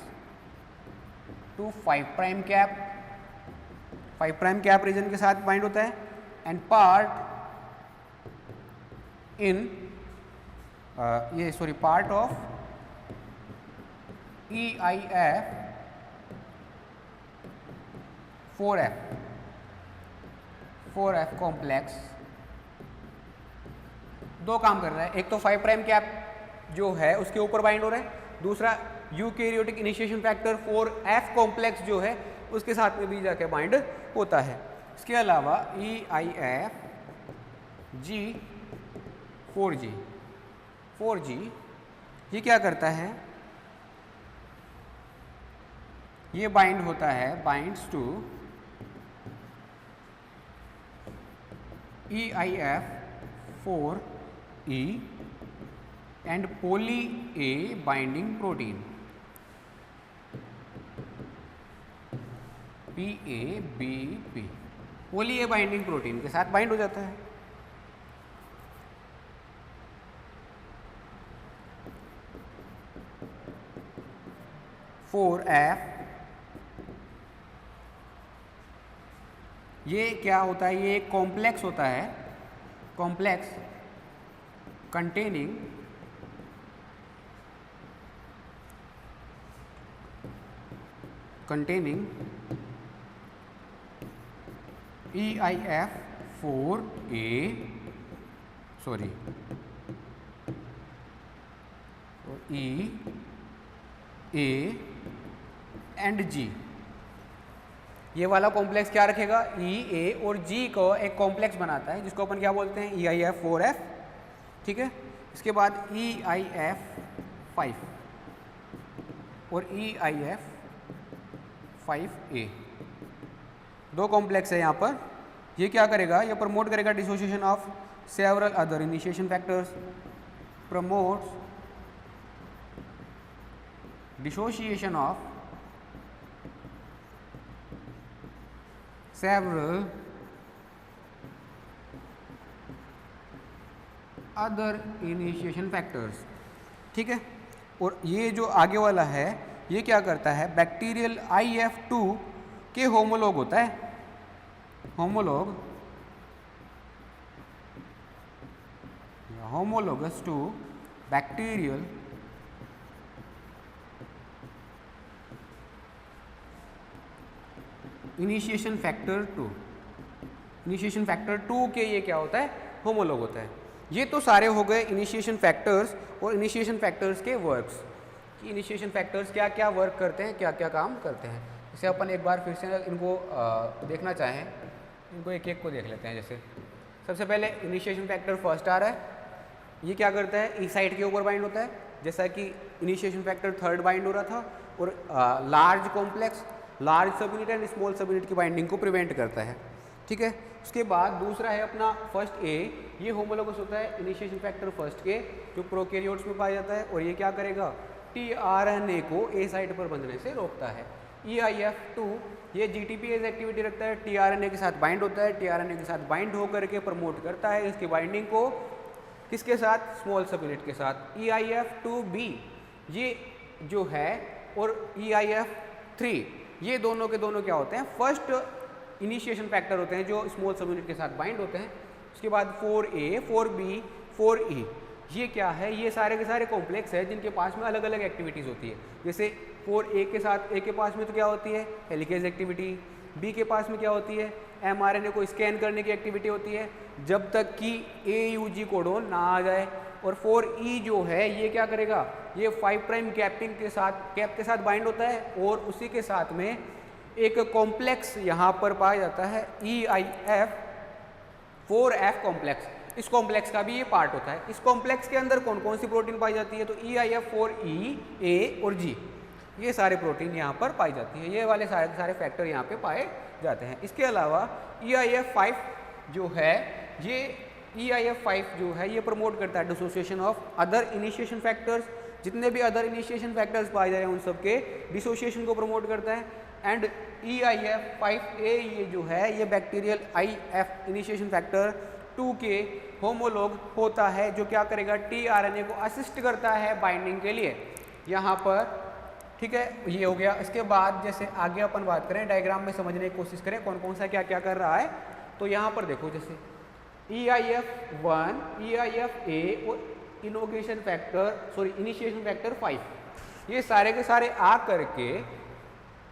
to 5 prime cap, 5 prime cap region के साथ बाइंड होता है and part in part of EIF 4F complex दो काम कर रहा है। एक तो 5 प्राइम कैप जो है उसके ऊपर बाइंड हो रहा है, दूसरा eukaryotic initiation factor 4F complex जो है उसके साथ में भी जाके बाइंड होता है। इसके अलावा EIF G 4G ये क्या करता है? ये बाइंड होता है, binds to EIF 4E and poly A binding protein PABP, poly A binding protein के साथ बाइंड हो जाता है। ये क्या होता है? ये एक कॉम्प्लेक्स होता है, complex containing EIF 4A E A and G। ये वाला कॉम्प्लेक्स क्या रखेगा? E, A और G को एक कॉम्प्लेक्स बनाता है जिसको अपन क्या बोलते हैं? EIF 4F, ठीक है। इसके बाद EIF 5 और EIF 5A, दो कॉम्प्लेक्स है यहाँ पर। ये क्या करेगा? ये प्रमोट करेगा dissociation of several other initiation factors, promotes dissociation of several other initiation factors, ठीक है। और ये जो आगे वाला है ये क्या करता है? बैक्टीरियल IF2 के होमोलॉग होता है, homologous to bacterial initiation factor 2। Initiation factor 2 के ये क्या होता है? होमोलॉग होता है। ये तो सारे हो गए इनिशिएशन फैक्टर्स और इनिशिएशन फैक्टर्स के वर्क्स। कि इनिशिएशन फैक्टर्स क्या क्या वर्क करते हैं, क्या क्या काम करते हैं। इसे अपन एक बार फिर से इनको देखना चाहें, इनको एक एक को देख लेते हैं। जैसे सबसे पहले इनिशिएशन फैक्टर फर्स्ट आ रहा है, ये क्या करता है, ई साइट के ऊपर बाइंड होता है, जैसा कि इनिशिएशन फैक्टर थर्ड बाइंड हो रहा था, और लार्ज कॉम्प्लेक्स, लार्ज सब यूनिट एंड स्मॉल सब यूनिट की बाइंडिंग को प्रिवेंट करता है। ठीक है, उसके बाद दूसरा है अपना फर्स्ट ए, ये होमोलोगस होता है इनिशिएशन फैक्टर फर्स्ट के, जो प्रोकैरियोट्स में पाया जाता है, और ये क्या करेगा, tRNA को ए साइट पर बंधने से रोकता है। EIF2 ये GTPase एक्टिविटी रखता है, tRNA के साथ बाइंड होता है, tRNA के साथ बाइंड होकर के प्रमोट करता है इसकी बाइंडिंग को, किसके साथ, स्मॉल सब यूनिट के साथ। EIF2B ये जो है और EIF3 ये दोनों के दोनों क्या होते हैं, फर्स्ट इनिशिएशन फैक्टर होते हैं जो स्मॉल सब यूनिट के साथ बाइंड होते हैं। उसके बाद 4A, 4B, 4E ये क्या है, ये सारे के सारे कॉम्प्लेक्स है जिनके पास में अलग अलग एक्टिविटीज़ होती है। जैसे 4A के साथ, ए के पास में तो क्या होती है, हेलिकेज एक्टिविटी, बी के पास में क्या होती है, mRNA को स्कैन करने की एक्टिविटी होती है जब तक कि AUG कोडोन ना आ जाए। और 4E जो है ये क्या करेगा, ये 5 प्राइम कैप के साथ बाइंड होता है, और उसी के साथ में एक कॉम्प्लेक्स यहाँ पर पाया जाता है EIF 4F कॉम्प्लेक्स, इस कॉम्प्लेक्स का भी ये पार्ट होता है। इस कॉम्प्लेक्स के अंदर कौन कौन सी प्रोटीन पाई जाती है, तो EIF 4E, A और G ये सारे प्रोटीन यहाँ पर पाई जाती है, ये वाले सारे सारे फैक्टर यहाँ पे पाए जाते हैं। इसके अलावा EIF 5 जो है, ये EIF 5 जो है ये प्रमोट करता है dissociation of other initiation factors, जितने भी अदर इनिशिएशन फैक्टर्स पाए जा रहे हैं उन सब के डिसोसिएशन को प्रमोट करता है। एंड EIF 5A ये जो है ये बैक्टीरियल IF इनिशिएशन फैक्टर 2 के होमोलॉग होता है, जो क्या करेगा, tRNA को असिस्ट करता है बाइंडिंग के लिए यहाँ पर। ठीक है, ये हो गया। इसके बाद जैसे आगे अपन बात करें, डायग्राम में समझने की कोशिश करें कौन कौन सा क्या क्या कर रहा है। तो यहाँ पर देखो, जैसे EIF 1, EIF A और इनिशिएशन फैक्टर 5 ये सारे के सारे आ करके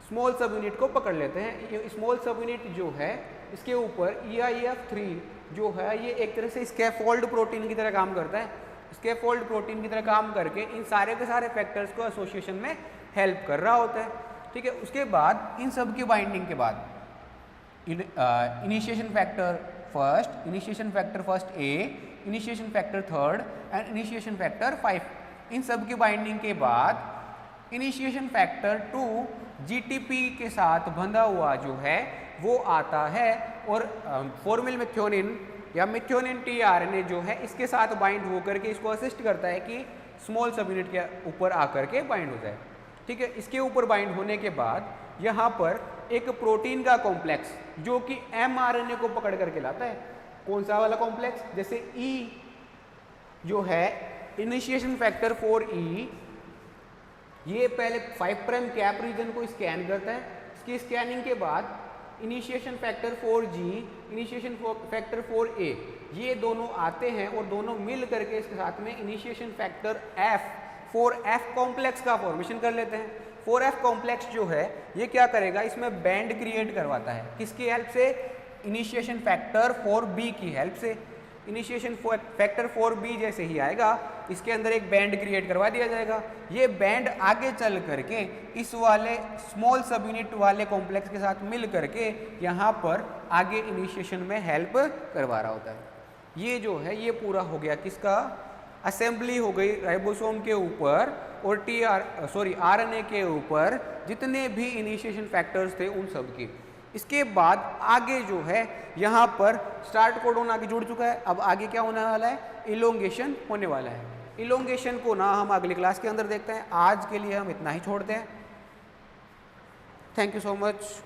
स्मॉल सब यूनिट को पकड़ लेते हैं। ये स्मॉल सब यूनिट जो है इसके ऊपर EIF 3 जो है ये एक तरह से स्कैफोल्ड प्रोटीन की तरह काम करता है। स्कैफोल्ड प्रोटीन की तरह काम करके इन सारे के सारे फैक्टर्स को एसोसिएशन में हेल्प कर रहा होता है। ठीक है, उसके बाद इन सब की बाइंडिंग के बाद initiation factor first, initiation factor first A, initiation factor third and initiation factor 5 इन सब की बाइंडिंग के बाद इनिशिएशन फैक्टर 2 GTP के साथ बंधा हुआ जो है वो आता है, और फॉर्मिल मिथ्योनिन या मिथ्योनिन tRNA जो है इसके साथ बाइंड होकर के इसको असिस्ट करता है कि स्मॉल सब यूनिट के ऊपर आकर के बाइंड हो जाए। ठीक है, इसके ऊपर बाइंड होने के बाद यहाँ पर एक प्रोटीन का कॉम्प्लेक्स जो कि mRNA को पकड़ करके लाता है। कौन सा वाला कॉम्प्लेक्स, जैसे E जो है इनिशिएशन फैक्टर 4E ये पहले 5 प्राइम कैप रीजन को स्कैन करता है। इसकी स्कैनिंग के बाद initiation factor 4G, initiation factor 4A ये दोनों आते हैं और दोनों मिल करके इसके साथ में initiation factor F 4F complex का फॉर्मेशन कर लेते हैं। 4F कॉम्प्लेक्स जो है ये क्या करेगा, इसमें बैंड क्रिएट करवाता है। किसकी हेल्प से, इनिशिएशन फैक्टर 4B की हेल्प से। इनिशिएशन फैक्टर 4B जैसे ही आएगा इसके अंदर एक बैंड क्रिएट करवा दिया जाएगा। ये बैंड आगे चल करके इस वाले स्मॉल सब यूनिट वाले कॉम्प्लेक्स के साथ मिल करके यहाँ पर आगे इनिशिएशन में हेल्प करवा रहा होता है। ये जो है ये पूरा हो गया, किसका, असेंबली हो गई राइबोसोम के ऊपर और RNA के ऊपर जितने भी इनिशिएशन फैक्टर्स थे उन सब की। इसके बाद आगे जो है यहाँ पर स्टार्ट कोडोन आगे जुड़ चुका है। अब आगे क्या होने वाला है, इलोंगेशन होने वाला है। इलोंगेशन को ना हम अगली क्लास के अंदर देखते हैं, आज के लिए हम इतना ही छोड़ते हैं। Thank you so much.